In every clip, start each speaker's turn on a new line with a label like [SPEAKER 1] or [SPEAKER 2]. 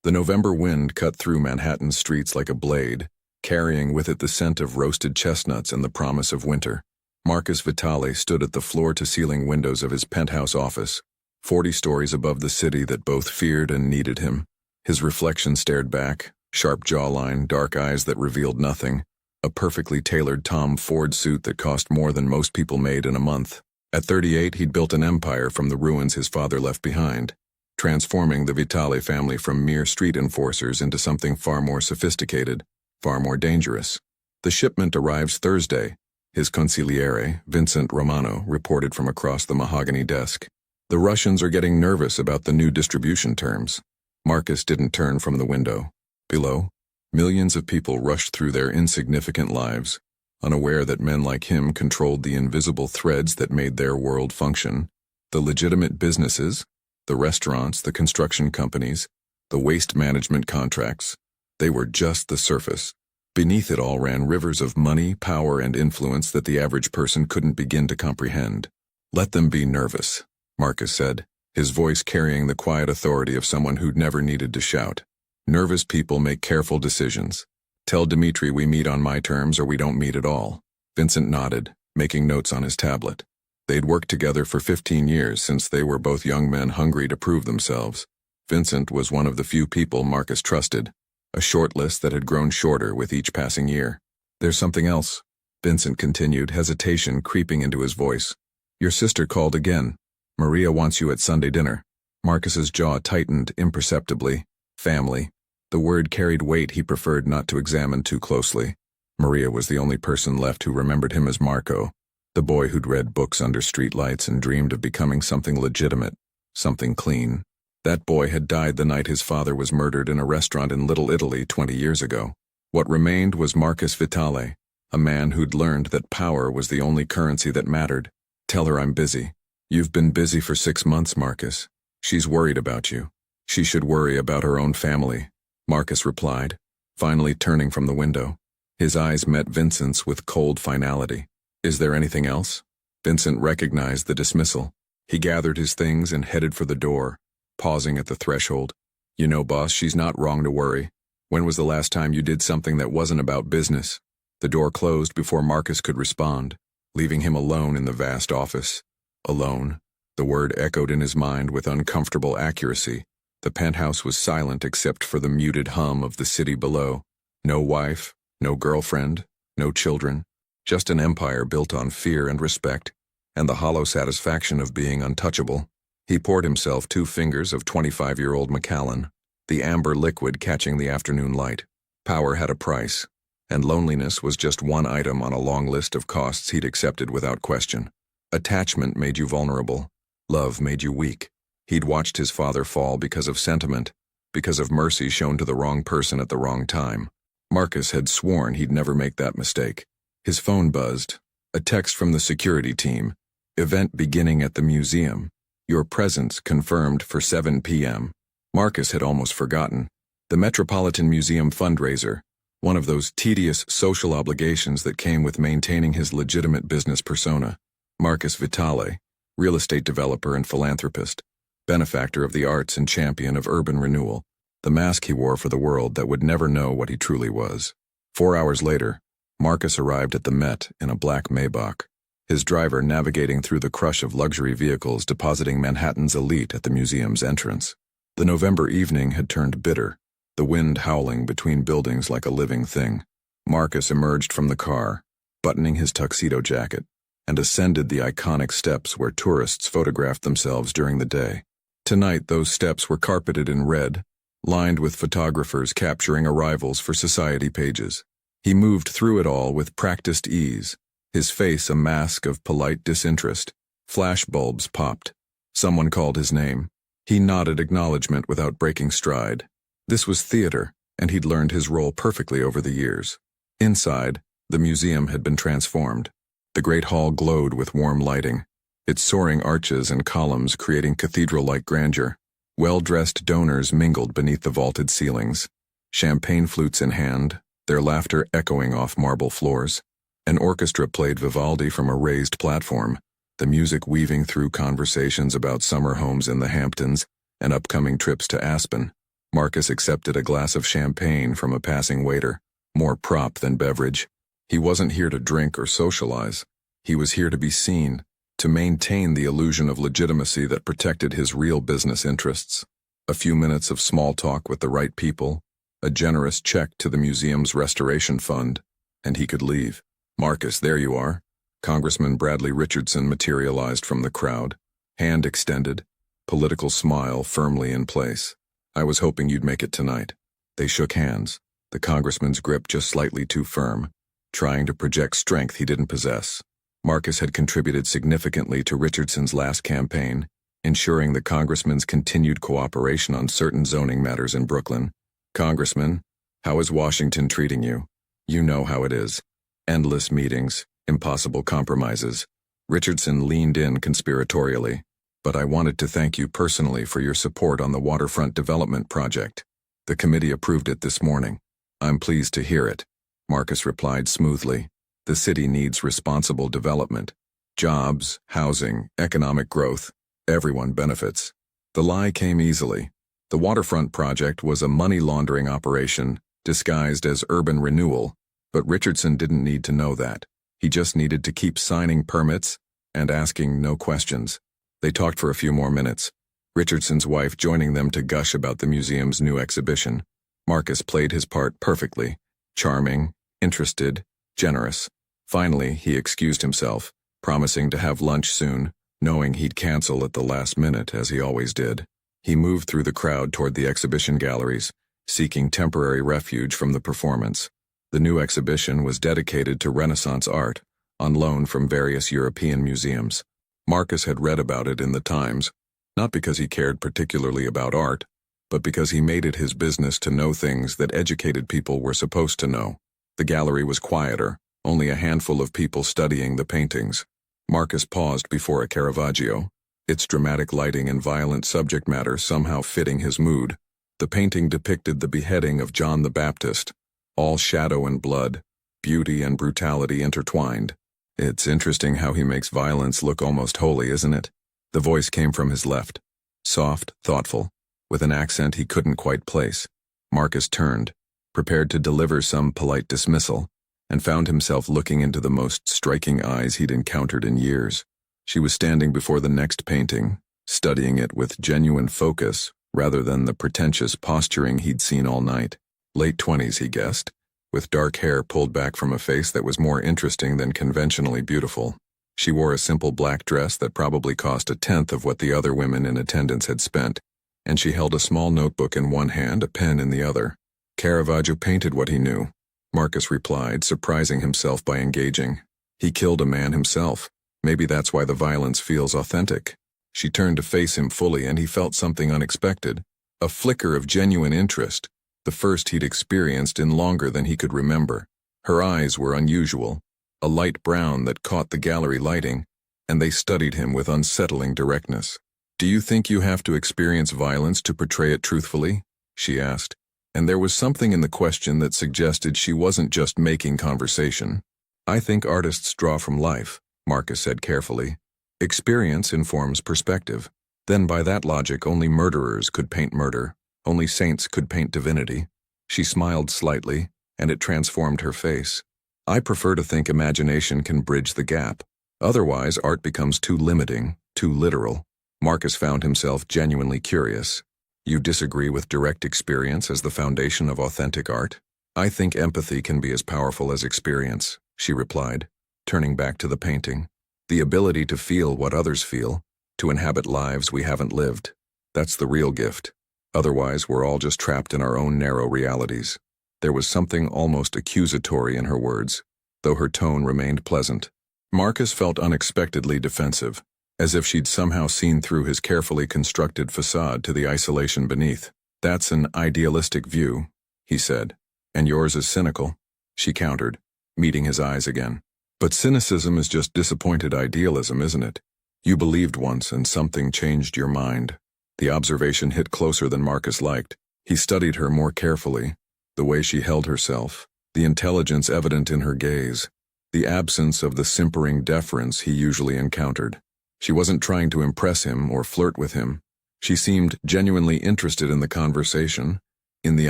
[SPEAKER 1] The November wind cut through Manhattan's streets like a blade, carrying with it the scent of roasted chestnuts and the promise of winter. Marcus Vitale stood at the floor-to-ceiling windows of his penthouse office, 40 stories above the city that both feared and needed him. His reflection stared back, sharp jawline, dark eyes that revealed nothing, a perfectly tailored Tom Ford suit that cost more than most people made in a month. At 38, he'd built an empire from the ruins his father left behind, transforming the Vitale family from mere street enforcers into something far more sophisticated, far more dangerous. The shipment arrives Thursday. His consigliere, Vincent Romano, reported from across the mahogany desk. The Russians are getting nervous about the new distribution terms. Marcus didn't turn from the window. Below, millions of people rushed through their insignificant lives, unaware that men like him controlled the invisible threads that made their world function. The legitimate businesses, the restaurants, the construction companies, the waste management contracts, they were just the surface. Beneath it all ran rivers of money, power, and influence that the average person couldn't begin to comprehend. "Let them be nervous," Marcus said, his voice carrying the quiet authority of someone who'd never needed to shout. "Nervous people make careful decisions. Tell Dmitri we meet on my terms or we don't meet at all." Vincent nodded, making notes on his tablet. They'd worked together for 15 years since they were both young men hungry to prove themselves. Vincent was one of the few people Marcus trusted, a short list that had grown shorter with each passing year. "There's something else," Vincent continued, hesitation creeping into his voice. "Your sister called again. Maria wants you at Sunday dinner." Marcus's jaw tightened imperceptibly. Family. The word carried weight he preferred not to examine too closely. Maria was the only person left who remembered him as Marco, the boy who'd read books under streetlights and dreamed of becoming something legitimate, something clean. That boy had died the night his father was murdered in a restaurant in Little Italy 20 years ago. What remained was Marcus Vitale, a man who'd learned that power was the only currency that mattered. "Tell her I'm busy." "You've been busy for 6 months, Marcus. She's worried about you. She should worry about her own family," Marcus replied, finally turning from the window. His eyes met Vincent's with cold finality. "Is there anything else?" Vincent recognized the dismissal. He gathered his things and headed for the door, pausing at the threshold. "You know, boss, she's not wrong to worry. When was the last time you did something that wasn't about business?" The door closed before Marcus could respond, leaving him alone in the vast office. Alone. The word echoed in his mind with uncomfortable accuracy. The penthouse was silent except for the muted hum of the city below. No wife, no girlfriend, no children. Just an empire built on fear and respect, and the hollow satisfaction of being untouchable. He poured himself 2 fingers of 25-year-old Macallan, the amber liquid catching the afternoon light. Power had a price, and loneliness was just one item on a long list of costs he'd accepted without question. Attachment made you vulnerable. Love made you weak. He'd watched his father fall because of sentiment, because of mercy shown to the wrong person at the wrong time. Marcus had sworn he'd never make that mistake. His phone buzzed. A text from the security team. "Event beginning at the museum. Your presence confirmed for 7 p.m. Marcus had almost forgotten. The Metropolitan Museum fundraiser, one of those tedious social obligations that came with maintaining his legitimate business persona. Marcus Vitale, real estate developer and philanthropist, benefactor of the arts and champion of urban renewal, the mask he wore for the world that would never know what he truly was. 4 hours later, Marcus arrived at the Met in a black Maybach, his driver navigating through the crush of luxury vehicles depositing Manhattan's elite at the museum's entrance. The November evening had turned bitter, the wind howling between buildings like a living thing. Marcus emerged from the car, buttoning his tuxedo jacket, and ascended the iconic steps where tourists photographed themselves during the day. Tonight, those steps were carpeted in red, lined with photographers capturing arrivals for society pages. He moved through it all with practiced ease, his face a mask of polite disinterest. Flash bulbs popped. Someone called his name. He nodded acknowledgement without breaking stride. This was theater, and he'd learned his role perfectly over the years. Inside, the museum had been transformed. The great hall glowed with warm lighting, its soaring arches and columns creating cathedral-like grandeur. Well-dressed donors mingled beneath the vaulted ceilings, champagne flutes in hand, their laughter echoing off marble floors. An orchestra played Vivaldi from a raised platform, the music weaving through conversations about summer homes in the Hamptons and upcoming trips to Aspen. Marcus accepted a glass of champagne from a passing waiter, more prop than beverage. He wasn't here to drink or socialize. He was here to be seen, to maintain the illusion of legitimacy that protected his real business interests. A few minutes of small talk with the right people, a generous check to the museum's restoration fund, and he could leave. "Marcus, there you are." Congressman Bradley Richardson materialized from the crowd, hand extended, political smile firmly in place. "I was hoping you'd make it tonight." They shook hands, the congressman's grip just slightly too firm, trying to project strength he didn't possess. Marcus had contributed significantly to Richardson's last campaign, ensuring the congressman's continued cooperation on certain zoning matters in Brooklyn. "Congressman, how is Washington treating you? You know how it is. Endless meetings, impossible compromises." Richardson leaned in conspiratorially. "But I wanted to thank you personally for your support on the waterfront development project. The committee approved it this morning." "I'm pleased to hear it," Marcus replied smoothly. "The city needs responsible development. Jobs, housing, economic growth. Everyone benefits." The lie came easily. The waterfront project was a money laundering operation disguised as urban renewal, but Richardson didn't need to know that. He just needed to keep signing permits and asking no questions. They talked for a few more minutes, Richardson's wife joining them to gush about the museum's new exhibition. Marcus played his part perfectly, charming, interested, generous. Finally, he excused himself, promising to have lunch soon, knowing he'd cancel at the last minute as he always did. He moved through the crowd toward the exhibition galleries, seeking temporary refuge from the performance. The new exhibition was dedicated to Renaissance art, on loan from various European museums. Marcus had read about it in the Times, not because he cared particularly about art, but because he made it his business to know things that educated people were supposed to know. The gallery was quieter, only a handful of people studying the paintings. Marcus paused before a Caravaggio, its dramatic lighting and violent subject matter somehow fitting his mood. The painting depicted the beheading of John the Baptist, all shadow and blood, beauty and brutality intertwined. "It's interesting how he makes violence look almost holy, isn't it?" The voice came from his left, soft, thoughtful, with an accent he couldn't quite place. Marcus turned, prepared to deliver some polite dismissal, and found himself looking into the most striking eyes he'd encountered in years. She was standing before the next painting, studying it with genuine focus rather than the pretentious posturing he'd seen all night. Late 20s, he guessed, with dark hair pulled back from a face that was more interesting than conventionally beautiful. She wore a simple black dress that probably cost a tenth of what the other women in attendance had spent, and she held a small notebook in one hand, a pen in the other. "Caravaggio painted what he knew," Marcus replied, surprising himself by engaging. "He killed a man himself. Maybe that's why the violence feels authentic." She turned to face him fully, and he felt something unexpected, a flicker of genuine interest, the first he'd experienced in longer than he could remember. Her eyes were unusual, a light brown that caught the gallery lighting, and they studied him with unsettling directness. "Do you think you have to experience violence to portray it truthfully?" she asked, and there was something in the question that suggested she wasn't just making conversation. "I think artists draw from life," Marcus said carefully. "Experience informs perspective. Then by that logic, only murderers could paint murder. Only saints could paint divinity." She smiled slightly, and it transformed her face. "I prefer to think imagination can bridge the gap. Otherwise, art becomes too limiting, too literal." Marcus found himself genuinely curious. "You disagree with direct experience as the foundation of authentic art?" "I think empathy can be as powerful as experience," she replied, turning back to the painting. "The ability to feel what others feel, to inhabit lives we haven't lived. That's the real gift. Otherwise, we're all just trapped in our own narrow realities." There was something almost accusatory in her words, though her tone remained pleasant. Marcus felt unexpectedly defensive, as if she'd somehow seen through his carefully constructed facade to the isolation beneath. "That's an idealistic view," he said. "And yours is cynical," she countered, meeting his eyes again. "But cynicism is just disappointed idealism, isn't it? You believed once and something changed your mind." The observation hit closer than Marcus liked. He studied her more carefully, the way she held herself, the intelligence evident in her gaze, the absence of the simpering deference he usually encountered. She wasn't trying to impress him or flirt with him. She seemed genuinely interested in the conversation, in the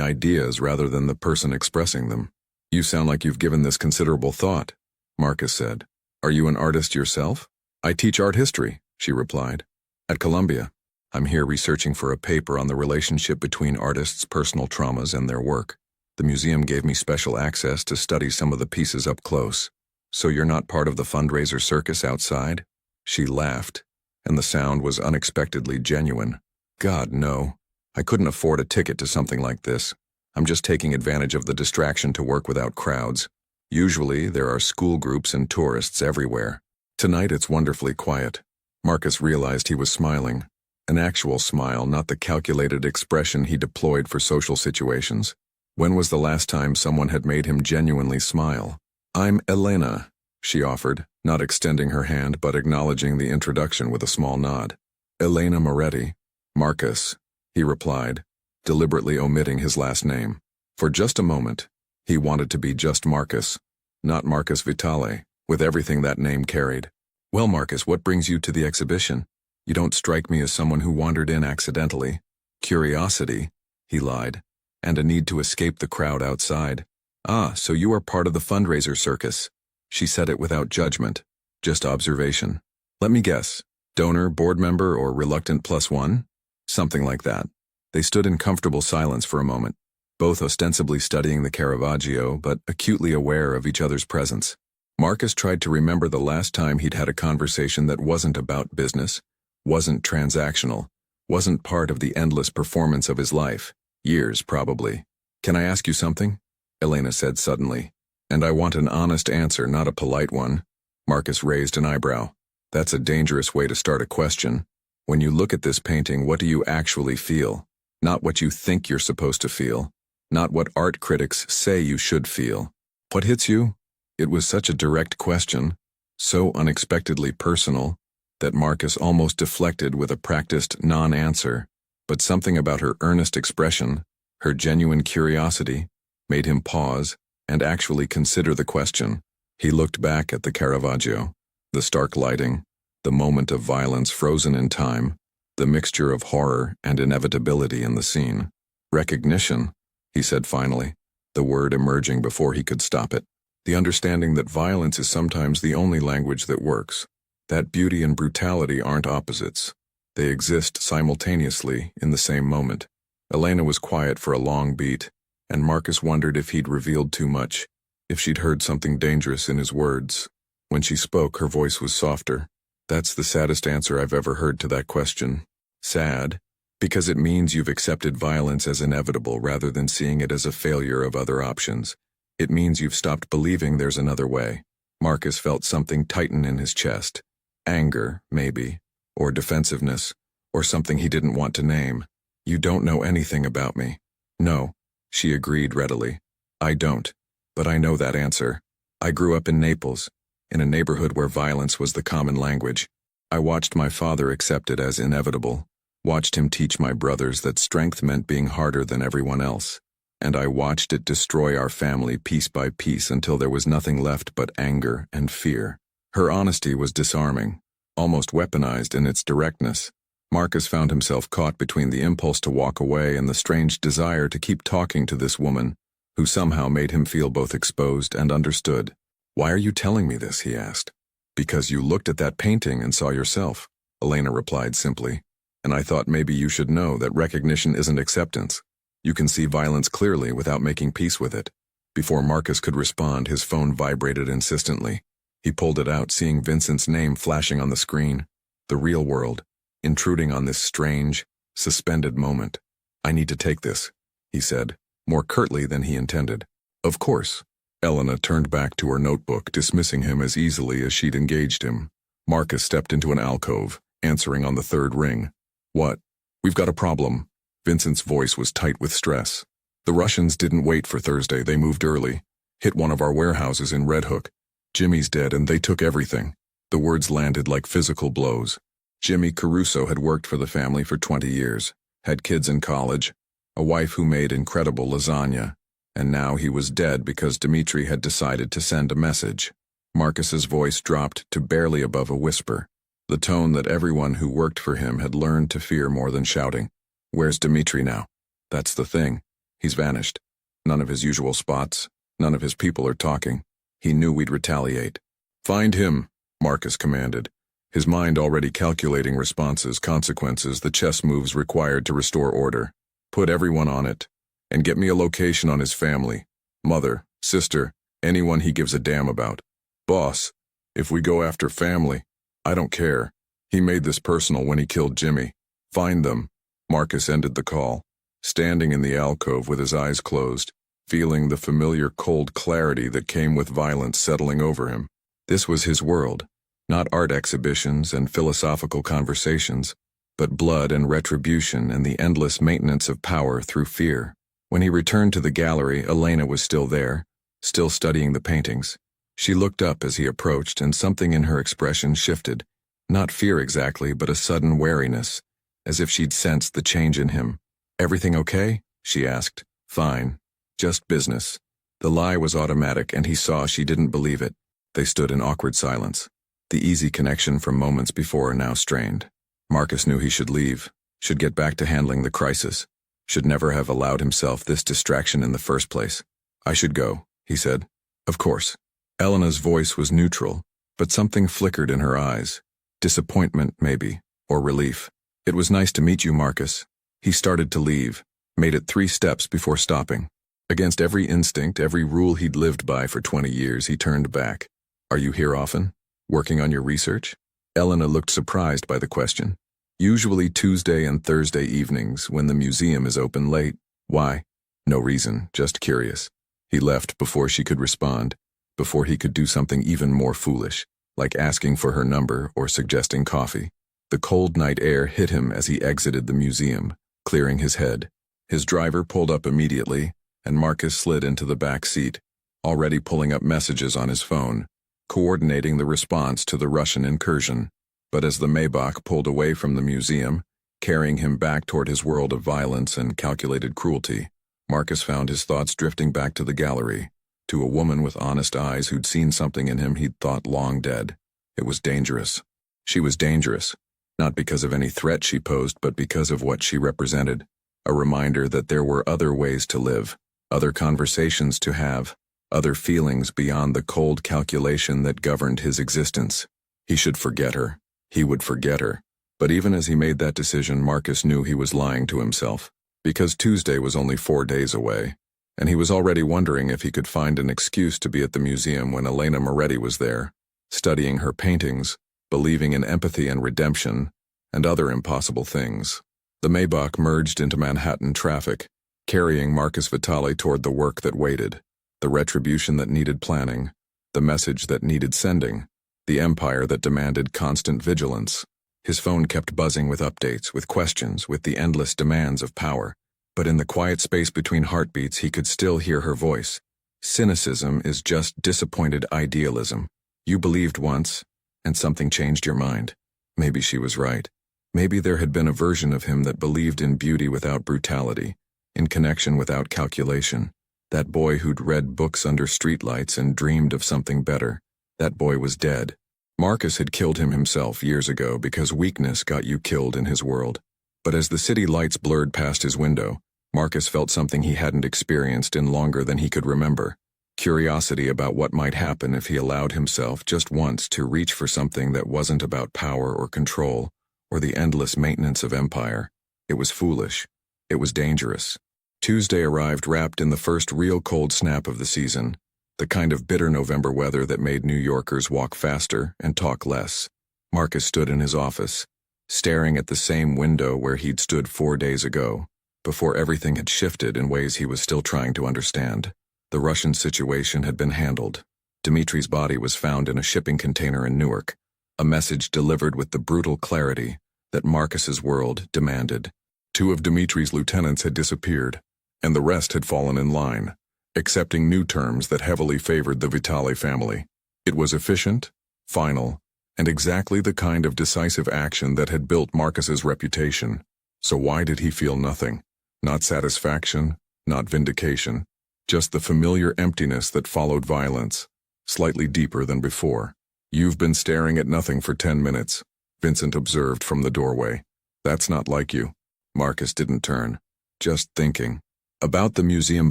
[SPEAKER 1] ideas rather than the person expressing them. "You sound like you've given this considerable thought," Marcus said. "Are you an artist yourself?" "I teach art history," she replied. "At Columbia. I'm here researching for a paper on the relationship between artists' personal traumas and their work. The museum gave me special access to study some of the pieces up close." "So you're not part of the fundraiser circus outside?" She laughed, and the sound was unexpectedly genuine. "God, no. I couldn't afford a ticket to something like this. I'm just taking advantage of the distraction to work without crowds. Usually, there are school groups and tourists everywhere. Tonight it's wonderfully quiet." Marcus realized he was smiling. An actual smile, not the calculated expression he deployed for social situations. When was the last time someone had made him genuinely smile? "I'm Elena," she offered, not extending her hand but acknowledging the introduction with a small nod. "Elena Moretti." "Marcus," he replied, deliberately omitting his last name. For just a moment, he wanted to be just Marcus, not Marcus Vitale, with everything that name carried. "Well, Marcus, what brings you to the exhibition? You don't strike me as someone who wandered in accidentally." "Curiosity," he lied, "and a need to escape the crowd outside." "Ah, so you are part of the fundraiser circus." She said it without judgment, just observation. "Let me guess, donor, board member, or reluctant +1? Something like that." They stood in comfortable silence for a moment, both ostensibly studying the Caravaggio but acutely aware of each other's presence. Marcus tried to remember the last time he'd had a conversation that wasn't about business, wasn't transactional, wasn't part of the endless performance of his life. Years, probably. "Can I ask you something?" Elena said suddenly. "And I want an honest answer, not a polite one." Marcus raised an eyebrow. "That's a dangerous way to start a question. When you look at this painting, what do you actually feel? Not what you think you're supposed to feel. Not what art critics say you should feel. What hits you?" It was such a direct question, so unexpectedly personal, that Marcus almost deflected with a practiced non-answer, but something about her earnest expression, her genuine curiosity, made him pause and actually consider the question. He looked back at the Caravaggio, the stark lighting, the moment of violence frozen in time, the mixture of horror and inevitability in the scene. "Recognition," he said finally, the word emerging before he could stop it. "The understanding that violence is sometimes the only language that works. That beauty and brutality aren't opposites. They exist simultaneously in the same moment." Elena was quiet for a long beat, and Marcus wondered if he'd revealed too much, if she'd heard something dangerous in his words. When she spoke, her voice was softer. "That's the saddest answer I've ever heard to that question." "Sad? Because it means you've accepted violence as inevitable rather than seeing it as a failure of other options. It means you've stopped believing there's another way." Marcus felt something tighten in his chest. Anger, maybe, or defensiveness, or something he didn't want to name. "You don't know anything about me." "No," she agreed readily. "I don't. But I know that answer. I grew up in Naples, in a neighborhood where violence was the common language. I watched my father accept it as inevitable, watched him teach my brothers that strength meant being harder than everyone else, and I watched it destroy our family piece by piece until there was nothing left but anger and fear." Her honesty was disarming, almost weaponized in its directness. Marcus found himself caught between the impulse to walk away and the strange desire to keep talking to this woman, who somehow made him feel both exposed and understood. "Why are you telling me this?" he asked. "Because you looked at that painting and saw yourself," Elena replied simply. "And I thought maybe you should know that recognition isn't acceptance. You can see violence clearly without making peace with it." Before Marcus could respond, his phone vibrated insistently. He pulled it out, seeing Vincent's name flashing on the screen. The real world, intruding on this strange, suspended moment. "I need to take this," he said, more curtly than he intended. "Of course." Elena turned back to her notebook, dismissing him as easily as she'd engaged him. Marcus stepped into an alcove, answering on the third ring. "What?" "We've got a problem." Vincent's voice was tight with stress. "The Russians didn't wait for Thursday, they moved early. Hit one of our warehouses in Red Hook. Jimmy's dead and they took everything." The words landed like physical blows. Jimmy Caruso had worked for the family for 20 years, had kids in college, a wife who made incredible lasagna, and now he was dead because Dmitri had decided to send a message. Marcus's voice dropped to barely above a whisper. the tone that everyone who worked for him had learned to fear more than shouting. "Where's Dimitri now?" "That's the thing. He's vanished. None of his usual spots. None of his people are talking. He knew we'd retaliate." "Find him," Marcus commanded, his mind already calculating responses, consequences, the chess moves required to restore order. "Put everyone on it, and get me a location on his family. Mother, sister, anyone he gives a damn about. Boss, if we go after family, I don't care. He made this personal when he killed Jimmy. Find them." Marcus ended the call, standing in the alcove with his eyes closed, feeling the familiar cold clarity that came with violence settling over him. This was his world, not art exhibitions and philosophical conversations, but blood and retribution and the endless maintenance of power through fear. When he returned to the gallery, Elena was still there, still studying the paintings. She looked up as he approached, and something in her expression shifted. Not fear exactly, but a sudden wariness, as if she'd sensed the change in him. "Everything okay?" she asked. "Fine. Just business." The lie was automatic, and he saw she didn't believe it. They stood in awkward silence, the easy connection from moments before now strained. Marcus knew he should leave, should get back to handling the crisis, should never have allowed himself this distraction in the first place. "I should go," he said. "Of course." Elena's voice was neutral, but something flickered in her eyes. Disappointment, maybe, or relief. "It was nice to meet you, Marcus." He started to leave, made it 3 steps before stopping. Against every instinct, every rule he'd lived by for 20 years, he turned back. "Are you here often? Working on your research?" Elena looked surprised by the question. "Usually Tuesday and Thursday evenings, when the museum is open late." "Why?" "No reason, just curious." He left before she could respond, before he could do something even more foolish, like asking for her number or suggesting coffee. The cold night air hit him as he exited the museum, clearing his head. His driver pulled up immediately, and Marcus slid into the back seat, already pulling up messages on his phone, coordinating the response to the Russian incursion. But as the Maybach pulled away from the museum, carrying him back toward his world of violence and calculated cruelty, Marcus found his thoughts drifting back to the gallery, to a woman with honest eyes who'd seen something in him he'd thought long dead. It was dangerous. She was dangerous, not because of any threat she posed, but because of what she represented. A reminder that there were other ways to live, other conversations to have, other feelings beyond the cold calculation that governed his existence. He should forget her. He would forget her. But even as he made that decision, Marcus knew he was lying to himself, because Tuesday was only 4 days away, and he was already wondering if he could find an excuse to be at the museum when Elena Moretti was there, studying her paintings, believing in empathy and redemption, and other impossible things. The Maybach merged into Manhattan traffic, carrying Marcus Vitale toward the work that waited, the retribution that needed planning, the message that needed sending, the empire that demanded constant vigilance. His phone kept buzzing with updates, with questions, with the endless demands of power. But in the quiet space between heartbeats, he could still hear her voice. "Cynicism is just disappointed idealism. You believed once, and something changed your mind." Maybe she was right. Maybe there had been a version of him that believed in beauty without brutality, in connection without calculation. That boy who'd read books under streetlights and dreamed of something better. That boy was dead. Marcus had killed him himself years ago because weakness got you killed in his world. But as the city lights blurred past his window, Marcus felt something he hadn't experienced in longer than he could remember. Curiosity about what might happen if he allowed himself just once to reach for something that wasn't about power or control, or the endless maintenance of empire. It was foolish. It was dangerous. Tuesday arrived wrapped in the first real cold snap of the season, the kind of bitter November weather that made New Yorkers walk faster and talk less. Marcus stood in his office, staring at the same window where he'd stood 4 days ago, before everything had shifted in ways he was still trying to understand. The Russian situation had been handled. Dimitri's body was found in a shipping container in Newark, a message delivered with the brutal clarity that Marcus's world demanded. 2 of Dimitri's lieutenants had disappeared, and the rest had fallen in line, accepting new terms that heavily favored the Vitale family. It was efficient, final, and exactly the kind of decisive action that had built Marcus's reputation. So why did he feel nothing? Not satisfaction, not vindication, just the familiar emptiness that followed violence, slightly deeper than before. "You've been staring at nothing for 10 minutes. Vincent observed from the doorway. That's not like you. Marcus didn't turn. Just thinking. About the museum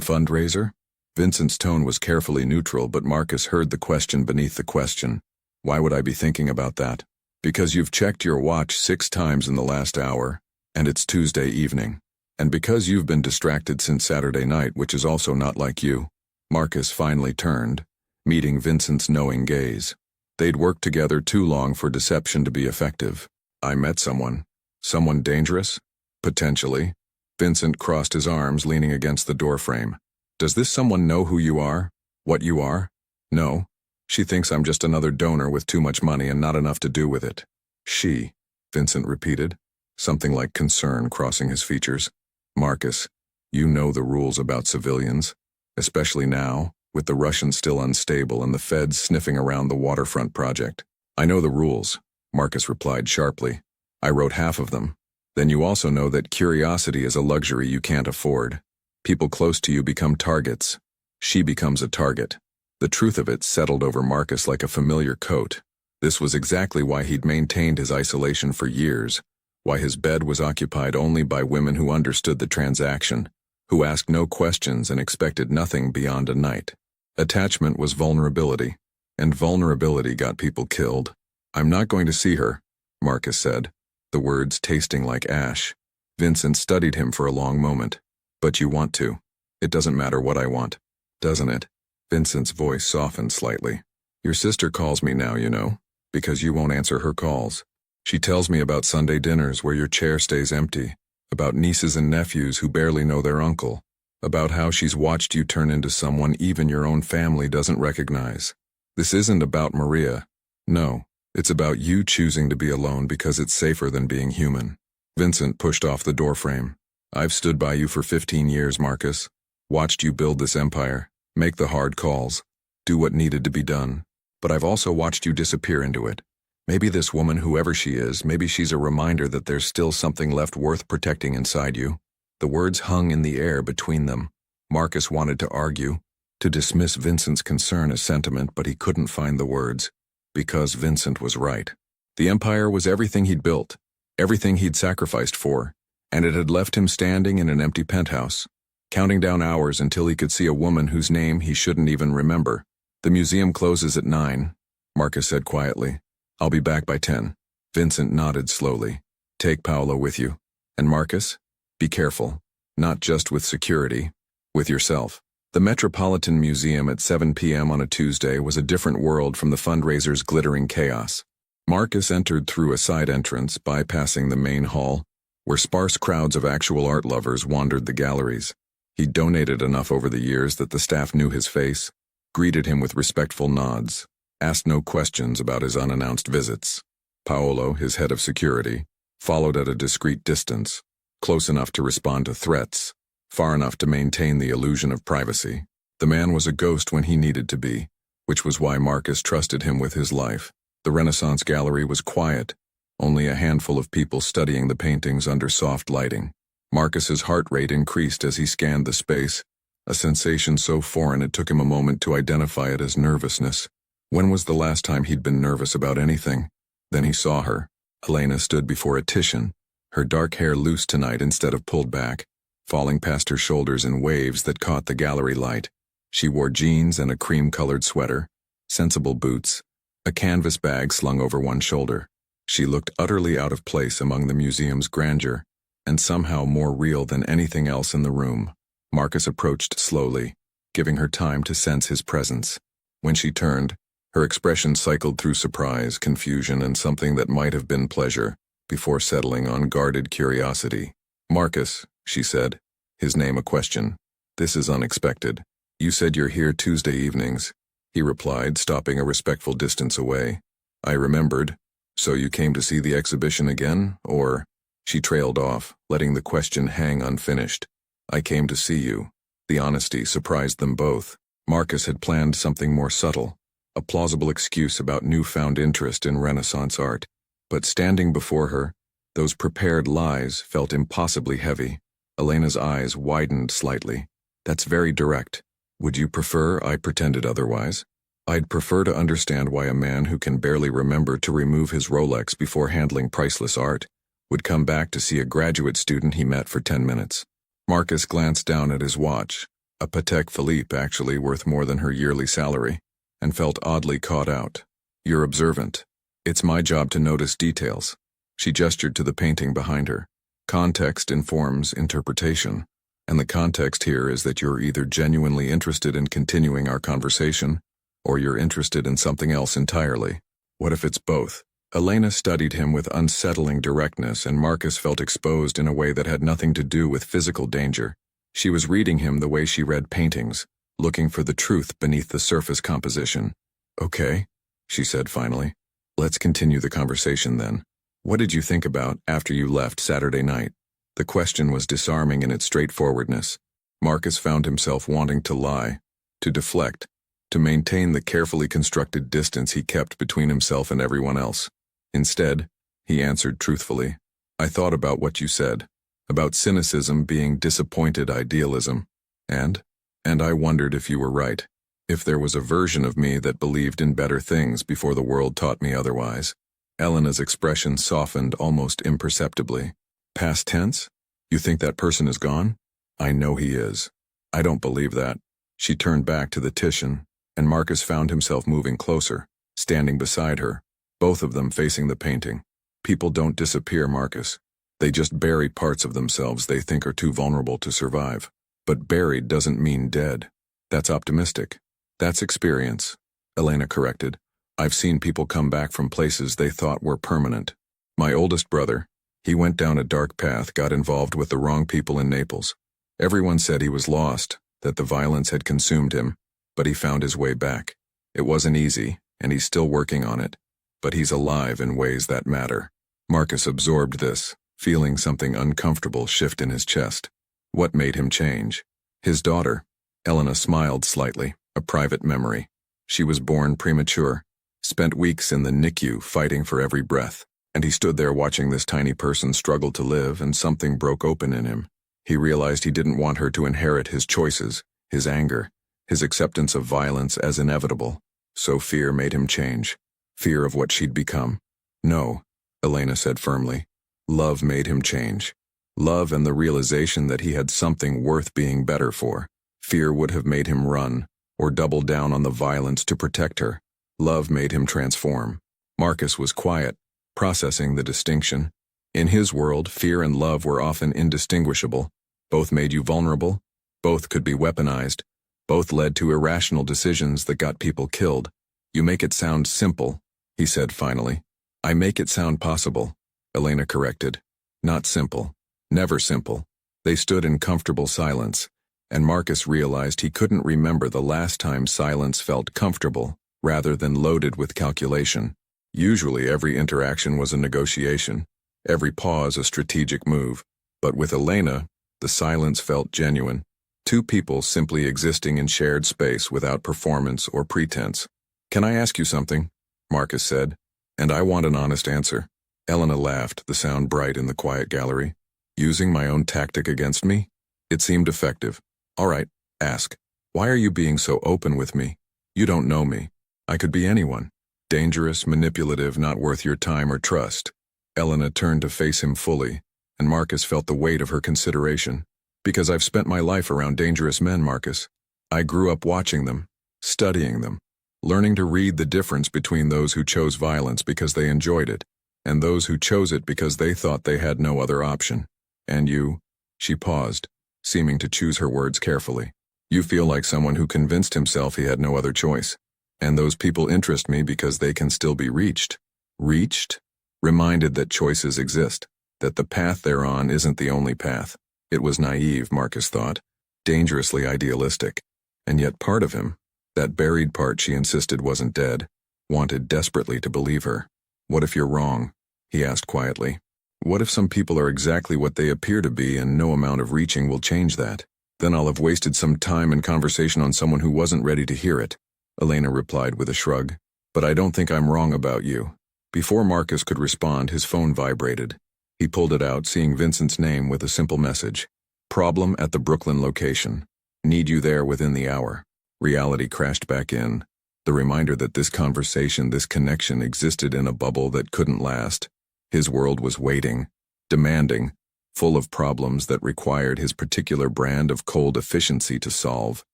[SPEAKER 1] fundraiser? Vincent's tone was carefully neutral, but Marcus heard the question beneath the question. Why would I be thinking about that? Because you've checked your watch 6 times in the last hour, and it's Tuesday evening. And because you've been distracted since Saturday night, which is also not like you. Marcus finally turned, meeting Vincent's knowing gaze. They'd worked together too long for deception to be effective. I met someone. Someone dangerous? Potentially. Vincent crossed his arms, leaning against the doorframe. Does this someone know who you are? What you are? No. She thinks I'm just another donor with too much money and not enough to do with it. She, Vincent repeated, something like concern crossing his features. Marcus, you know the rules about civilians, especially now, with the Russians still unstable and the feds sniffing around the waterfront project. I know the rules, Marcus replied sharply. I wrote half of them. Then you also know that curiosity is a luxury you can't afford. People close to you become targets. She becomes a target. The truth of it settled over Marcus like a familiar coat. This was exactly why he'd maintained his isolation for years, why his bed was occupied only by women who understood the transaction, who asked no questions and expected nothing beyond a night. Attachment was vulnerability, and vulnerability got people killed. I'm not going to see her, Marcus said, the words tasting like ash. Vincent studied him for a long moment. But you want to. It doesn't matter what I want, doesn't it? Vincent's voice softened slightly. Your sister calls me now, you know, because you won't answer her calls. She tells me about Sunday dinners where your chair stays empty, about nieces and nephews who barely know their uncle, about how she's watched you turn into someone even your own family doesn't recognize. This isn't about Maria. No, it's about you choosing to be alone because it's safer than being human. Vincent pushed off the doorframe. I've stood by you for 15 years, Marcus. Watched you build this empire, make the hard calls, do what needed to be done. But I've also watched you disappear into it. Maybe this woman, whoever she is, maybe she's a reminder that there's still something left worth protecting inside you. The words hung in the air between them. Marcus wanted to argue, to dismiss Vincent's concern as sentiment, but he couldn't find the words, because Vincent was right. The empire was everything he'd built, everything he'd sacrificed for, and it had left him standing in an empty penthouse, counting down hours until he could see a woman whose name he shouldn't even remember. The museum closes at 9, Marcus said quietly. I'll be back by 10. Vincent nodded slowly. Take Paolo with you. And Marcus, be careful, not just with security, with yourself. The Metropolitan Museum at 7 p.m. on a Tuesday was a different world from the fundraiser's glittering chaos. Marcus entered through a side entrance, bypassing the main hall, where sparse crowds of actual art lovers wandered the galleries. He'd donated enough over the years that the staff knew his face, greeted him with respectful nods, asked no questions about his unannounced visits. Paolo, his head of security, followed at a discreet distance, close enough to respond to threats, far enough to maintain the illusion of privacy. The man was a ghost when he needed to be, which was why Marcus trusted him with his life. The Renaissance gallery was quiet, only a handful of people studying the paintings under soft lighting. Marcus's heart rate increased as he scanned the space, a sensation so foreign it took him a moment to identify it as nervousness. When was the last time he'd been nervous about anything? Then he saw her. Elena stood before a Titian, her dark hair loose tonight instead of pulled back, falling past her shoulders in waves that caught the gallery light. She wore jeans and a cream-colored sweater, sensible boots, a canvas bag slung over one shoulder. She looked utterly out of place among the museum's grandeur, and somehow more real than anything else in the room. Marcus approached slowly, giving her time to sense his presence. When she turned, her expression cycled through surprise, confusion, and something that might have been pleasure, before settling on guarded curiosity. Marcus, she said, his name a question. This is unexpected. You said you're here Tuesday evenings, he replied, stopping a respectful distance away. I remembered. So you came to see the exhibition again, or? She trailed off, letting the question hang unfinished. I came to see you. The honesty surprised them both. Marcus had planned something more subtle, a plausible excuse about newfound interest in Renaissance art. But standing before her, those prepared lies felt impossibly heavy. Elena's eyes widened slightly. That's very direct. Would you prefer I pretended otherwise? I'd prefer to understand why a man who can barely remember to remove his Rolex before handling priceless art would come back to see a graduate student he met for 10 minutes. Marcus glanced down at his watch, a Patek Philippe actually worth more than her yearly salary, and felt oddly caught out. You're observant. It's my job to notice details. She gestured to the painting behind her. Context informs interpretation, and the context here is that you're either genuinely interested in continuing our conversation, or you're interested in something else entirely. What if it's both? Elena studied him with unsettling directness, and Marcus felt exposed in a way that had nothing to do with physical danger. She was reading him the way she read paintings, looking for the truth beneath the surface composition. Okay, she said finally. Let's continue the conversation then. What did you think about after you left Saturday night? The question was disarming in its straightforwardness. Marcus found himself wanting to lie, to deflect, to maintain the carefully constructed distance he kept between himself and everyone else. Instead, he answered truthfully. I thought about what you said, about cynicism being disappointed idealism, and I wondered if you were right, if there was a version of me that believed in better things before the world taught me otherwise. Elena's expression softened almost imperceptibly. Past tense? You think that person is gone? I know he is. I don't believe that. She turned back to the Titian, and Marcus found himself moving closer, standing beside her, both of them facing the painting. People don't disappear, Marcus. They just bury parts of themselves they think are too vulnerable to survive. But buried doesn't mean dead. That's optimistic. That's experience, Elena corrected. I've seen people come back from places they thought were permanent. My oldest brother, he went down a dark path, got involved with the wrong people in Naples. Everyone said he was lost, that the violence had consumed him, but he found his way back. It wasn't easy, and he's still working on it, but he's alive in ways that matter. Marcus absorbed this, feeling something uncomfortable shift in his chest. What made him change? His daughter. Elena smiled slightly, a private memory. She was born premature, spent weeks in the NICU fighting for every breath, and he stood there watching this tiny person struggle to live, and something broke open in him. He realized he didn't want her to inherit his choices, his anger, his acceptance of violence as inevitable. So fear made him change. Fear of what she'd become. No, Elena said firmly. Love made him change. Love and the realization that he had something worth being better for. Fear would have made him run, or double down on the violence to protect her. Love made him transform. Marcus was quiet, processing the distinction. In his world, fear and love were often indistinguishable. Both made you vulnerable. Both could be weaponized. Both led to irrational decisions that got people killed. You make it sound simple, he said finally. I make it sound possible, Elena corrected. Not simple. Never simple. They stood in comfortable silence, and Marcus realized he couldn't remember the last time silence felt comfortable, rather than loaded with calculation. Usually every interaction was a negotiation, every pause a strategic move, but with Elena, the silence felt genuine. Two people simply existing in shared space without performance or pretense. Can I ask you something? Marcus said. And I want an honest answer. Elena laughed, the sound bright in the quiet gallery. Using my own tactic against me? It seemed effective. All right, ask. Why are you being so open with me? You don't know me. I could be anyone. Dangerous, manipulative, not worth your time or trust. Elena turned to face him fully, and Marcus felt the weight of her consideration. Because I've spent my life around dangerous men, Marcus. I grew up watching them, studying them, learning to read the difference between those who chose violence because they enjoyed it, and those who chose it because they thought they had no other option. And you? She paused, seeming to choose her words carefully. You feel like someone who convinced himself he had no other choice. And those people interest me because they can still be reached. Reached? Reminded that choices exist, that the path they're on isn't the only path. It was naive, Marcus thought, dangerously idealistic. And yet part of him, that buried part she insisted wasn't dead, wanted desperately to believe her. What if you're wrong? He asked quietly. What if some people are exactly what they appear to be and no amount of reaching will change that? Then I'll have wasted some time and conversation on someone who wasn't ready to hear it. Elena replied with a shrug. But I don't think I'm wrong about you. Before Marcus could respond, his phone vibrated. He pulled it out, seeing Vincent's name with a simple message. Problem at the Brooklyn location. Need you there within the hour. Reality crashed back in. The reminder that this conversation, this connection existed in a bubble that couldn't last. His world was waiting, demanding, full of problems that required his particular brand of cold efficiency to solve.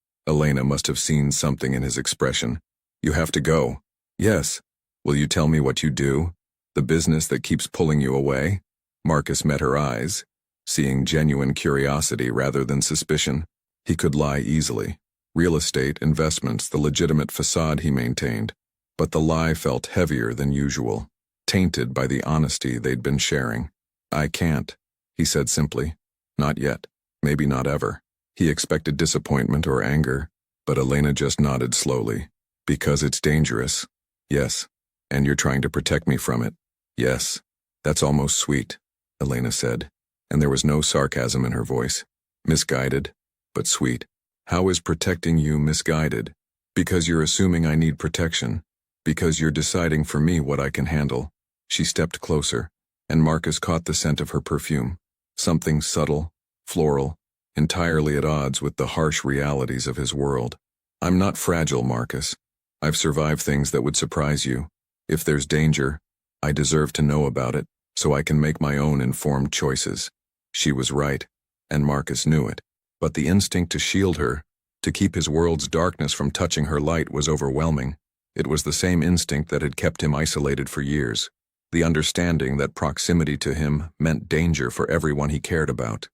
[SPEAKER 1] Elena must have seen something in his expression. You have to go. Yes. Will you tell me what you do? The business that keeps pulling you away? Marcus met her eyes, seeing genuine curiosity rather than suspicion. He could lie easily. Real estate, investments, the legitimate facade he maintained. But the lie felt heavier than usual, tainted by the honesty they'd been sharing. I can't, he said simply. Not yet. Maybe not ever. He expected disappointment or anger, but Elena just nodded slowly. Because it's dangerous. Yes. And you're trying to protect me from it. Yes. That's almost sweet, Elena said, and there was no sarcasm in her voice. Misguided, but sweet. How is protecting you misguided? Because you're assuming I need protection. Because you're deciding for me what I can handle. She stepped closer, and Marcus caught the scent of her perfume. Something subtle, floral, entirely at odds with the harsh realities of his world. I'm not fragile, Marcus. I've survived things that would surprise you. If there's danger, I deserve to know about it, so I can make my own informed choices. She was right, and Marcus knew it. But the instinct to shield her, to keep his world's darkness from touching her light, was overwhelming. It was the same instinct that had kept him isolated for years. The understanding that proximity to him meant danger for everyone he cared about.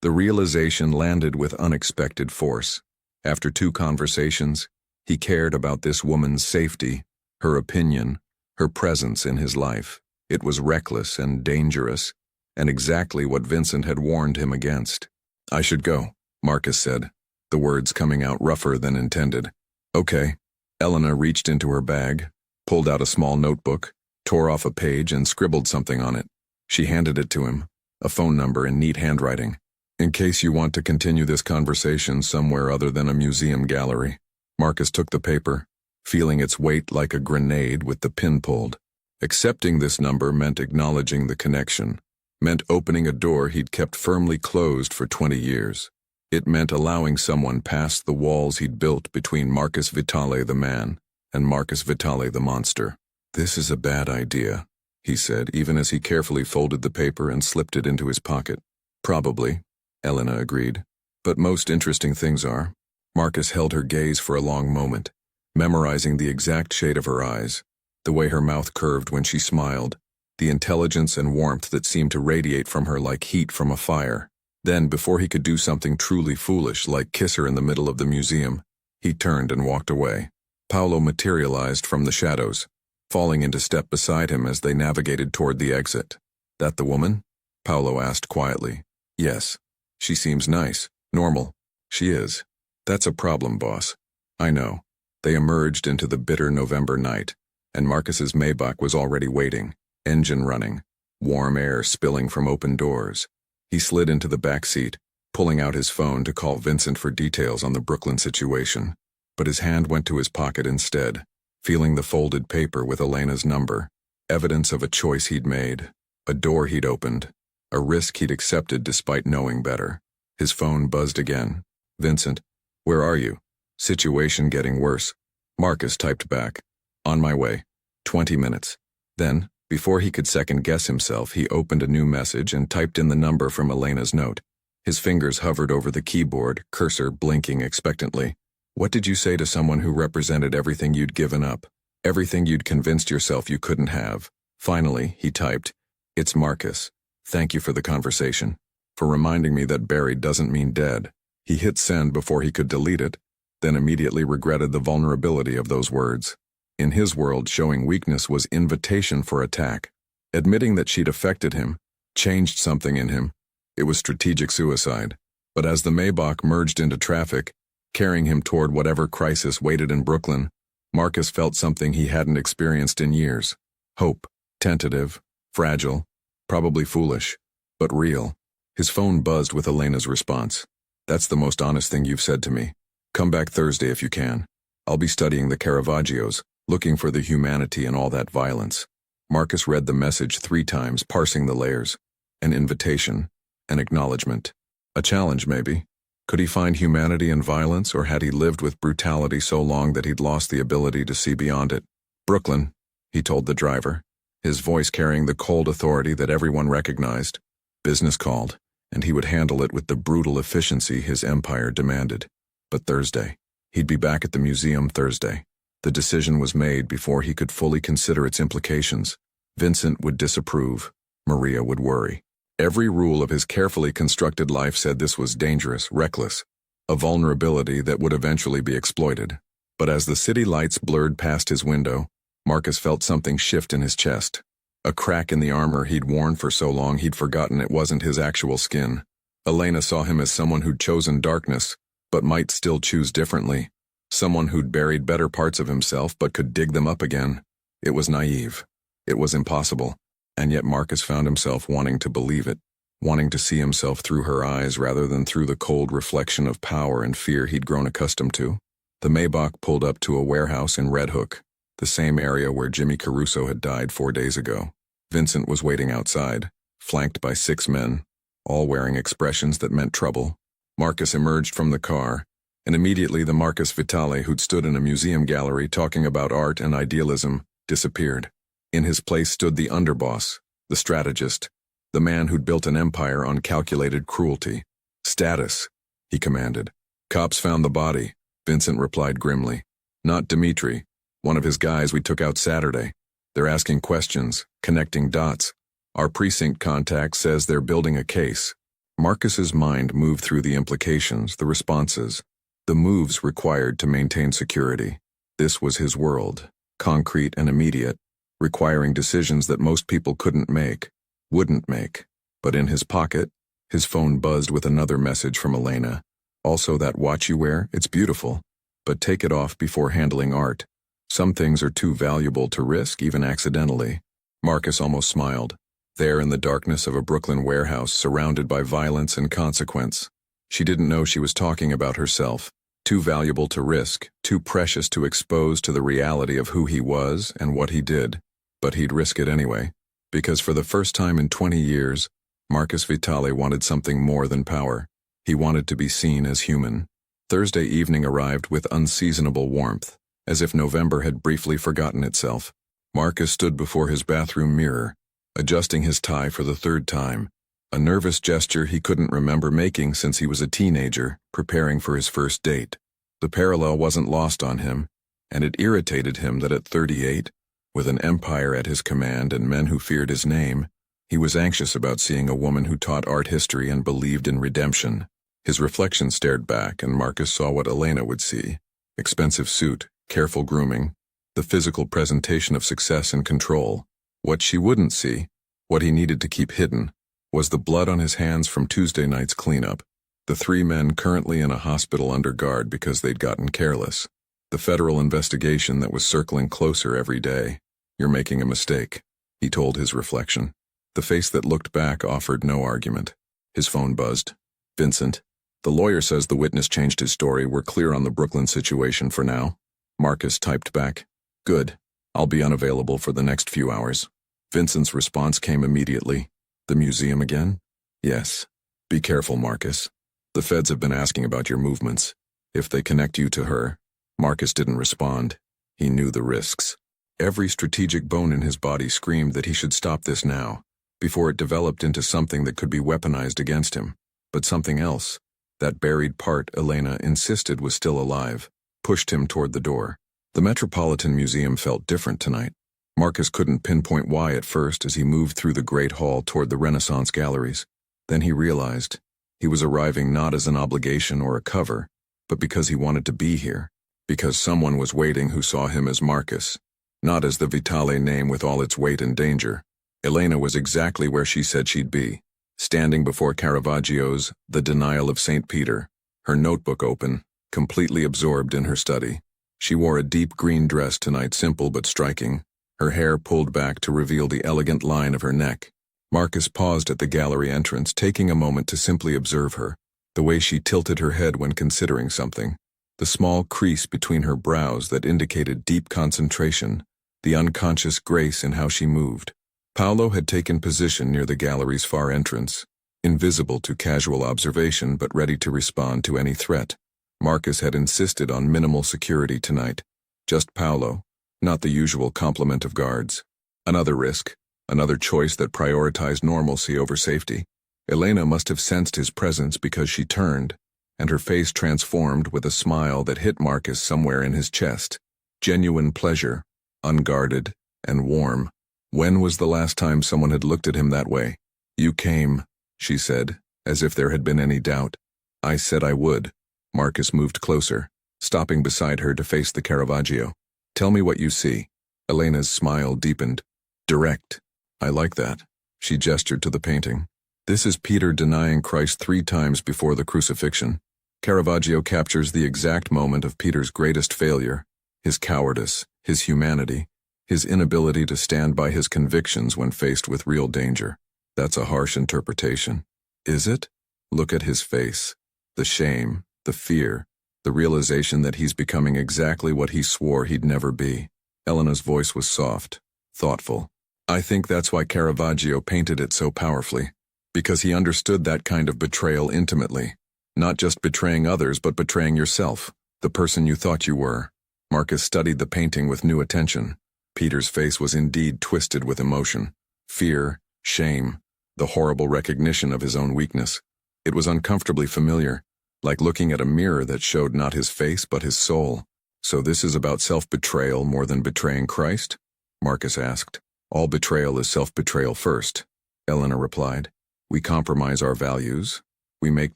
[SPEAKER 1] The realization landed with unexpected force. After 2 conversations, he cared about this woman's safety, her opinion, her presence in his life. It was reckless and dangerous, and exactly what Vincent had warned him against. I should go, Marcus said, the words coming out rougher than intended. Okay. Elena reached into her bag, pulled out a small notebook, tore off a page and scribbled something on it. She handed it to him, a phone number in neat handwriting. In case you want to continue this conversation somewhere other than a museum gallery. Marcus took the paper, feeling its weight like a grenade with the pin pulled. Accepting this number meant acknowledging the connection, meant opening a door he'd kept firmly closed for 20 years. It meant allowing someone past the walls he'd built between Marcus Vitale the man and Marcus Vitale the monster. This is a bad idea, he said, even as he carefully folded the paper and slipped it into his pocket. Probably, Elena agreed. But most interesting things are. Marcus held her gaze for a long moment, memorizing the exact shade of her eyes, the way her mouth curved when she smiled, the intelligence and warmth that seemed to radiate from her like heat from a fire. Then, before he could do something truly foolish, like kiss her in the middle of the museum, he turned and walked away. Paolo materialized from the shadows, falling into step beside him as they navigated toward the exit. That the woman? Paolo asked quietly. Yes. She seems nice, normal. She is. That's a problem, boss. I know. They emerged into the bitter November night, and Marcus's Maybach was already waiting, engine running, warm air spilling from open doors. He slid into the back seat, pulling out his phone to call Vincent for details on the Brooklyn situation. But his hand went to his pocket instead, feeling the folded paper with Elena's number, evidence of a choice he'd made, a door he'd opened, a risk he'd accepted despite knowing better. His phone buzzed again. Vincent, where are you? Situation getting worse. Marcus typed back. On my way. 20 minutes. Then, before he could second-guess himself, he opened a new message and typed in the number from Elena's note. His fingers hovered over the keyboard, cursor blinking expectantly. What did you say to someone who represented everything you'd given up? Everything you'd convinced yourself you couldn't have? Finally, he typed, It's Marcus. Thank you for the conversation. For reminding me that buried doesn't mean dead. He hit send before he could delete it, then immediately regretted the vulnerability of those words. In his world, showing weakness was invitation for attack. Admitting that she'd affected him, changed something in him, it was strategic suicide. But as the Maybach merged into traffic, carrying him toward whatever crisis waited in Brooklyn, Marcus felt something he hadn't experienced in years. Hope, tentative, fragile, probably foolish, but real. His phone buzzed with Elena's response. That's the most honest thing you've said to me. Come back Thursday if you can. I'll be studying the Caravaggios, looking for the humanity in all that violence. Marcus read the message 3 times, parsing the layers. An invitation, an acknowledgement, a challenge maybe. Could he find humanity in violence, or had he lived with brutality so long that he'd lost the ability to see beyond it? Brooklyn, he told the driver, his voice carrying the cold authority that everyone recognized. Business called, and he would handle it with the brutal efficiency his empire demanded. But Thursday. He'd be back at the museum Thursday. The decision was made before he could fully consider its implications. Vincent would disapprove. Maria would worry. Every rule of his carefully constructed life said this was dangerous, reckless, a vulnerability that would eventually be exploited. But as the city lights blurred past his window, Marcus felt something shift in his chest. A crack in the armor he'd worn for so long he'd forgotten it wasn't his actual skin. Elena saw him as someone who'd chosen darkness, but might still choose differently. Someone who'd buried better parts of himself but could dig them up again. It was naive. It was impossible. And yet Marcus found himself wanting to believe it, wanting to see himself through her eyes rather than through the cold reflection of power and fear he'd grown accustomed to. The Maybach pulled up to a warehouse in Red Hook, the same area where Jimmy Caruso had died 4 days ago. Vincent was waiting outside, flanked by 6 men, all wearing expressions that meant trouble. Marcus emerged from the car, and immediately the Marcus Vitale who'd stood in a museum gallery talking about art and idealism disappeared. In his place stood the underboss, the strategist, the man who'd built an empire on calculated cruelty. "Status," he commanded. "Cops found the body," Vincent replied grimly. "Not Dimitri, one of his guys we took out Saturday. They're asking questions, connecting dots. Our precinct contact says they're building a case." Marcus's mind moved through the implications, the responses, the moves required to maintain security. This was his world, concrete and immediate, requiring decisions that most people couldn't make, wouldn't make. But in his pocket, his phone buzzed with another message from Elena. "Also, that watch you wear, it's beautiful, but take it off before handling art. Some things are too valuable to risk, even accidentally." Marcus almost smiled. There in the darkness of a Brooklyn warehouse, surrounded by violence and consequence. She didn't know she was talking about herself. Too valuable to risk, too precious to expose to the reality of who he was and what he did. But he'd risk it anyway, because for the first time in 20 years, Marcus Vitale wanted something more than power. He wanted to be seen as human. Thursday evening arrived with unseasonable warmth, as if November had briefly forgotten itself. Marcus stood before his bathroom mirror, adjusting his tie for the 3rd time, a nervous gesture he couldn't remember making since he was a teenager, preparing for his first date. The parallel wasn't lost on him, and it irritated him that at 38, with an empire at his command and men who feared his name, he was anxious about seeing a woman who taught art history and believed in redemption. His reflection stared back, and Marcus saw what Elena would see. Expensive suit, careful grooming, the physical presentation of success and control. What she wouldn't see, what he needed to keep hidden, was the blood on his hands from Tuesday night's cleanup. The 3 men currently in a hospital under guard because they'd gotten careless. The federal investigation that was circling closer every day. "You're making a mistake," he told his reflection. The face that looked back offered no argument. His phone buzzed. "Vincent, the lawyer says the witness changed his story. We're clear on the Brooklyn situation for now." Marcus typed back. "Good. I'll be unavailable for the next few hours." Vincent's response came immediately. "The museum again?" "Yes. Be careful, Marcus. The feds have been asking about your movements. If they connect you to her." Marcus didn't respond. He knew the risks. Every strategic bone in his body screamed that he should stop this now, before it developed into something that could be weaponized against him. But something else, that buried part Elena insisted was still alive, pushed him toward the door. The Metropolitan Museum felt different tonight. Marcus couldn't pinpoint why at first as he moved through the Great Hall toward the Renaissance galleries. Then he realized he was arriving not as an obligation or a cover, but because he wanted to be here, because someone was waiting who saw him as Marcus, not as the Vitale name with all its weight and danger. Elena was exactly where she said she'd be, standing before Caravaggio's The Denial of St. Peter, her notebook open, completely absorbed in her study. She wore a deep green dress tonight, simple but striking, her hair pulled back to reveal the elegant line of her neck. Marcus paused at the gallery entrance, taking a moment to simply observe her, the way she tilted her head when considering something, the small crease between her brows that indicated deep concentration, the unconscious grace in how she moved. Paolo had taken position near the gallery's far entrance. invisible to casual observation but ready to respond to any threat. Marcus had insisted on minimal security tonight. Just Paolo, not the usual complement of guards. Another risk, another choice that prioritized normalcy over safety. Elena must have sensed his presence because she turned, and her face transformed with a smile that hit Marcus somewhere in his chest. Genuine pleasure, unguarded, and warm. When was the last time someone had looked at him that way? "You came," she said, as if there had been any doubt. "I said I would." Marcus moved closer, stopping beside her to face the Caravaggio. "Tell me what you see." Elena's smile deepened. "Direct. I like that." She gestured to the painting. "This is Peter denying Christ 3 times before the crucifixion." Caravaggio captures the exact moment of Peter's greatest failure, his cowardice, his humanity, his inability to stand by his convictions when faced with real danger. That's a harsh interpretation. Is it? Look at his face. The shame, the fear, the realization that he's becoming exactly what he swore he'd never be. Elena's voice was soft, thoughtful. "I think that's why Caravaggio painted it so powerfully, because he understood that kind of betrayal intimately. Not just betraying others, but betraying yourself, the person you thought you were." Marcus studied the painting with new attention. Peter's face was indeed twisted with emotion. Fear, shame, the horrible recognition of his own weakness. It was uncomfortably familiar, like looking at a mirror that showed not his face but his soul. "So this is about self-betrayal more than betraying Christ?" Marcus asked. "All betrayal is self-betrayal first," Elena replied. "We compromise our values. We make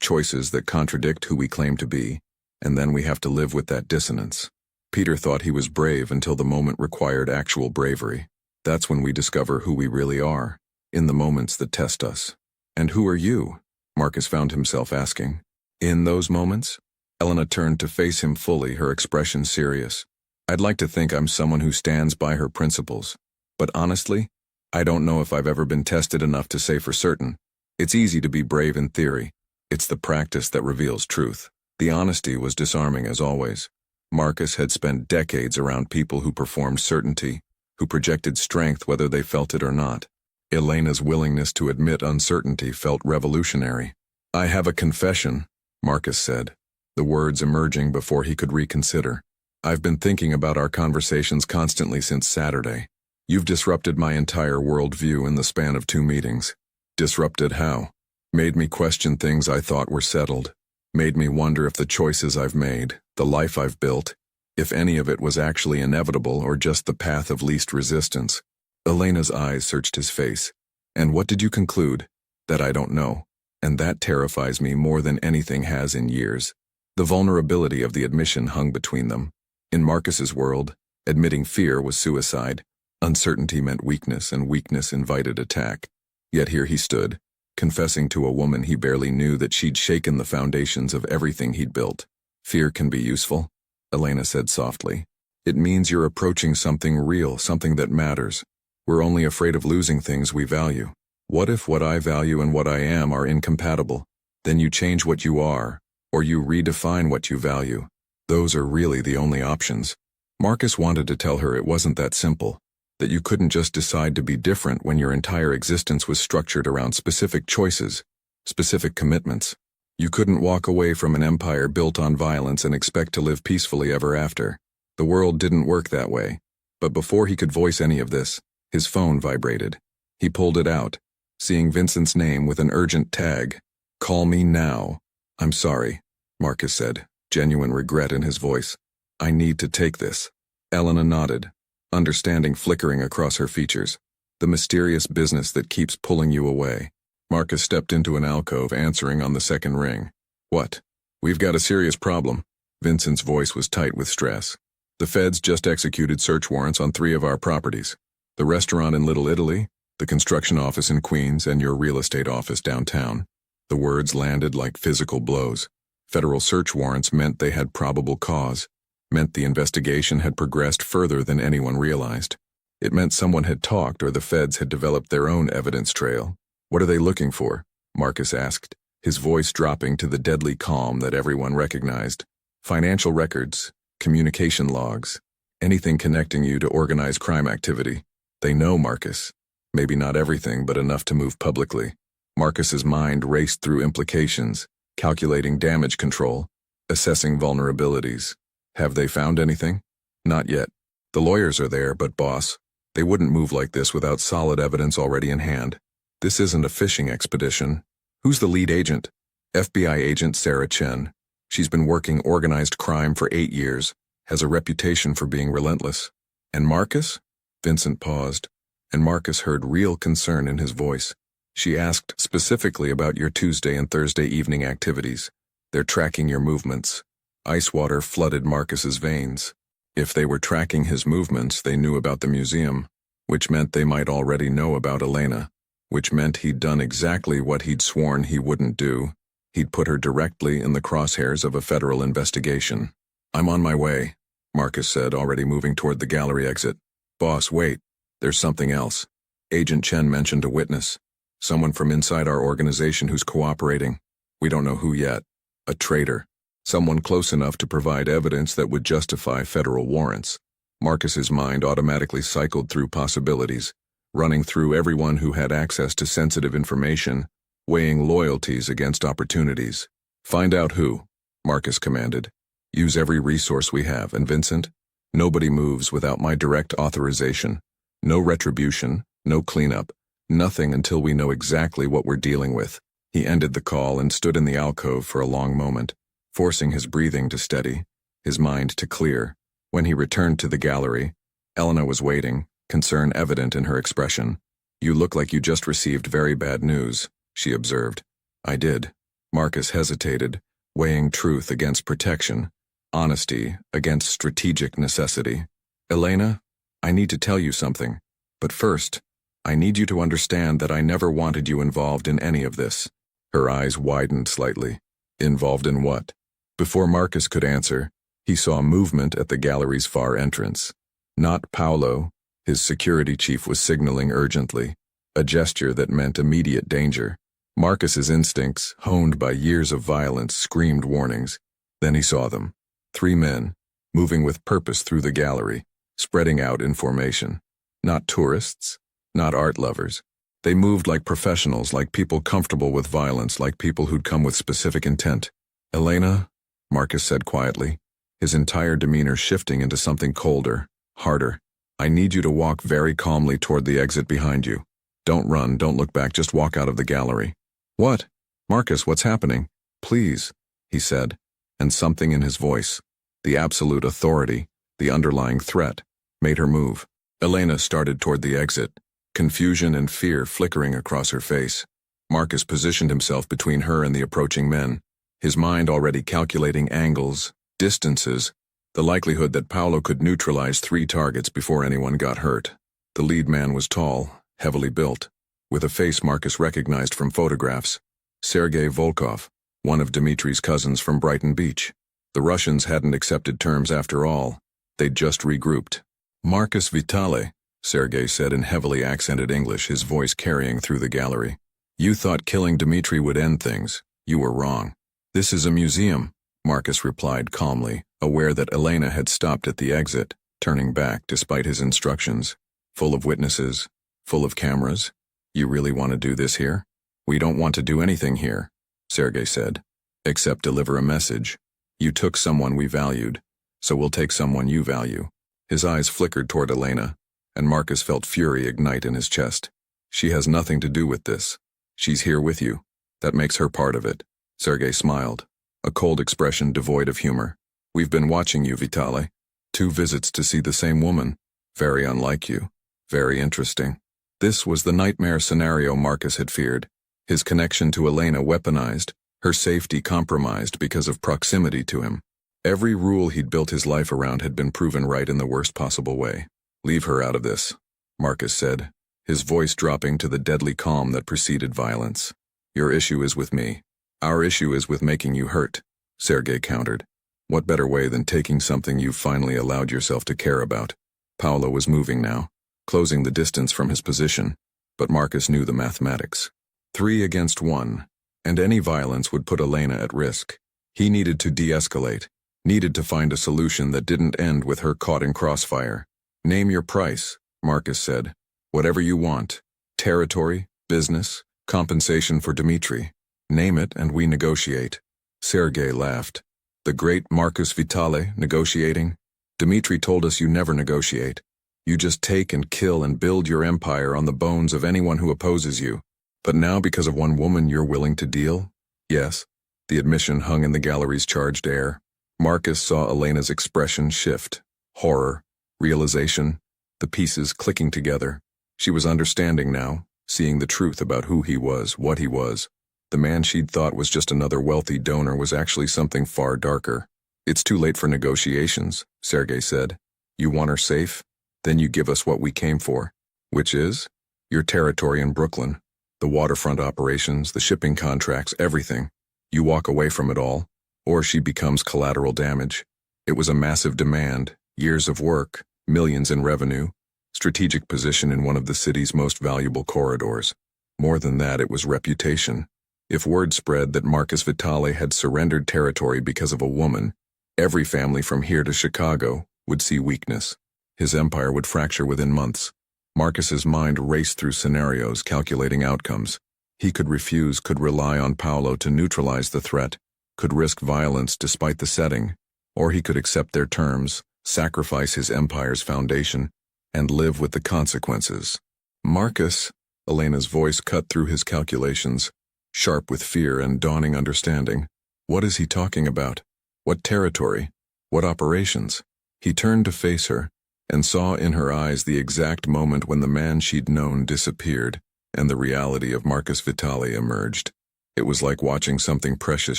[SPEAKER 1] choices that contradict who we claim to be, and then we have to live with that dissonance." Peter thought he was brave until the moment required actual bravery. That's when we discover who we really are, in the moments that test us. "And who are you?" Marcus found himself asking. "In those moments?" Elena turned to face him fully, her expression serious. "I'd like to think I'm someone who stands by her principles. But honestly, I don't know if I've ever been tested enough to say for certain. It's easy to be brave in theory. It's the practice that reveals truth." The honesty was disarming as always. Marcus had spent decades around people who performed certainty, who projected strength whether they felt it or not. Elena's willingness to admit uncertainty felt revolutionary. "I have a confession," Marcus said, the words emerging before he could reconsider. "I've been thinking about our conversations constantly since Saturday. You've disrupted my entire worldview in the span of 2 meetings. Disrupted how? Made me question things I thought were settled. Made me wonder if the choices I've made, the life I've built, if any of it was actually inevitable or just the path of least resistance." Elena's eyes searched his face. "And what did you conclude?" "That I don't know. And that terrifies me more than anything has in years." The vulnerability of the admission hung between them. In Marcus's world, admitting fear was suicide. Uncertainty meant weakness, and weakness invited attack. Yet here he stood, confessing to a woman he barely knew that she'd shaken the foundations of everything he'd built. "Fear can be useful," Elena said softly. "It means you're approaching something real, something that matters. We're only afraid of losing things we value. What if what I value and what I am are incompatible? Then you change what you are, or you redefine what you value. Those are really the only options." Marcus wanted to tell her it wasn't that simple, that you couldn't just decide to be different when your entire existence was structured around specific choices, specific commitments. You couldn't walk away from an empire built on violence and expect to live peacefully ever after. The world didn't work that way. But before he could voice any of this, his phone vibrated. He pulled it out, seeing Vincent's name with an urgent tag. "Call me now." "I'm sorry," Marcus said, genuine regret in his voice. "I need to take this." Elena nodded, understanding flickering across her features. The mysterious business that keeps pulling you away. Marcus stepped into an alcove, answering on the second ring. "What?" "We've got a serious problem." Vincent's voice was tight with stress. "The feds just executed search warrants on 3 of our properties. The restaurant in Little Italy, the construction office in Queens, and your real estate office downtown." The words landed like physical blows. Federal search warrants meant they had probable cause, meant the investigation had progressed further than anyone realized. It meant someone had talked or the feds had developed their own evidence trail. "What are they looking for?" Marcus asked, his voice dropping to the deadly calm that everyone recognized. "Financial records, communication logs, anything connecting you to organized crime activity. They know, Marcus. Maybe not everything, but enough to move publicly." Marcus's mind raced through implications, calculating damage control, assessing vulnerabilities. Have they found anything? Not yet. The lawyers are there, but boss, they wouldn't move like this without solid evidence already in hand. This isn't a fishing expedition. Who's the lead agent? FBI agent Sarah Chen. She's been working organized crime for 8 years, has a reputation for being relentless. And Marcus? Vincent paused, and Marcus heard real concern in his voice. She asked specifically about your Tuesday and Thursday evening activities. They're tracking your movements. Ice water flooded Marcus's veins. If they were tracking his movements, they knew about the museum, which meant they might already know about Elena, which meant he'd done exactly what he'd sworn he wouldn't do. He'd put her directly in the crosshairs of a federal investigation. I'm on my way, Marcus said, already moving toward the gallery exit. Boss, wait. There's something else. Agent Chen mentioned a witness. Someone from inside our organization who's cooperating. We don't know who yet. A traitor. Someone close enough to provide evidence that would justify federal warrants. Marcus's mind automatically cycled through possibilities, running through everyone who had access to sensitive information, weighing loyalties against opportunities. Find out who, Marcus commanded. Use every resource we have, and Vincent, nobody moves without my direct authorization. No retribution, no cleanup, nothing until we know exactly what we're dealing with. He ended the call and stood in the alcove for a long moment, forcing his breathing to steady, his mind to clear. When he returned to the gallery, Elena was waiting, concern evident in her expression. You look like you just received very bad news, she observed. I did. Marcus hesitated, weighing truth against protection, honesty against strategic necessity. Elena, I need to tell you something, but first, I need you to understand that I never wanted you involved in any of this. Her eyes widened slightly. Involved in what? Before Marcus could answer, he saw movement at the gallery's far entrance. Not Paolo, his security chief was signaling urgently, a gesture that meant immediate danger. Marcus's instincts, honed by years of violence, screamed warnings. Then he saw them. 3 men, moving with purpose through the gallery, spreading out information. Not tourists, not art lovers. They moved like professionals, like people comfortable with violence, like people who'd come with specific intent. Elena, Marcus said quietly, his entire demeanor shifting into something colder, harder. I need you to walk very calmly toward the exit behind you. Don't run, don't look back, just walk out of the gallery. What? Marcus, what's happening? Please, he said, and something in his voice, the absolute authority, the underlying threat, made her move. Elena started toward the exit, confusion and fear flickering across her face. Marcus positioned himself between her and the approaching men, his mind already calculating angles, distances, the likelihood that Paolo could neutralize 3 targets before anyone got hurt. The lead man was tall, heavily built, with a face Marcus recognized from photographs. Sergei Volkov, one of Dmitri's cousins from Brighton Beach. The Russians hadn't accepted terms after all. They'd just regrouped. Marcus Vitale, Sergei said in heavily accented English, his voice carrying through the gallery. You thought killing Dmitri would end things. You were wrong. This is a museum, Marcus replied calmly, aware that Elena had stopped at the exit, turning back despite his instructions. Full of witnesses, full of cameras. You really want to do this here? We don't want to do anything here, Sergei said, except deliver a message. You took someone we valued, so we'll take someone you value. His eyes flickered toward Elena, and Marcus felt fury ignite in his chest. She has nothing to do with this. She's here with you. That makes her part of it. Sergei smiled, a cold expression devoid of humor. We've been watching you, Vitale. 2 visits to see the same woman. Very unlike you. Very interesting. This was the nightmare scenario Marcus had feared. His connection to Elena weaponized, her safety compromised because of proximity to him. Every rule he'd built his life around had been proven right in the worst possible way. Leave her out of this, Marcus said, his voice dropping to the deadly calm that preceded violence. Your issue is with me. Our issue is with making you hurt, Sergei countered. What better way than taking something you've finally allowed yourself to care about? Paolo was moving now, closing the distance from his position, but Marcus knew the mathematics. 3 against 1, and any violence would put Elena at risk. He needed to de-escalate, needed to find a solution that didn't end with her caught in crossfire. Name your price, Marcus said. Whatever you want. Territory, business, Compensation for Dmitri. Name it and we negotiate. Sergei laughed. The great Marcus Vitale, negotiating? Dmitri told us you never negotiate. You just take and kill and build your empire on the bones of anyone who opposes you. But now because of one woman you're willing to deal? Yes. The admission hung in the gallery's charged air. Marcus saw Elena's expression shift. Horror. Realization. The pieces clicking together. She was understanding now, seeing the truth about who he was, what he was. The man she'd thought was just another wealthy donor was actually something far darker. It's too late for negotiations, Sergei said. You want her safe? Then you give us what we came for. Which is? Your territory in Brooklyn. The waterfront operations, the shipping contracts, everything. You walk away from it all, or she becomes collateral damage. It was a massive demand, years of work, millions in revenue, strategic position in one of the city's most valuable corridors. More than that, it was reputation. If word spread that Marcus Vitale had surrendered territory because of a woman, every family from here to Chicago would see weakness. His empire would fracture within months. Marcus's mind raced through scenarios, calculating outcomes. He could refuse, could rely on Paolo to neutralize the threat, could risk violence despite the setting, or he could accept their terms, sacrifice his empire's foundation, and live with the consequences. Marcus, Elena's voice cut through his calculations, sharp with fear and dawning understanding. What is he talking about? What territory? What operations? He turned to face her, and saw in her eyes the exact moment when the man she'd known disappeared, and the reality of Marcus Vitale emerged. It was like watching something precious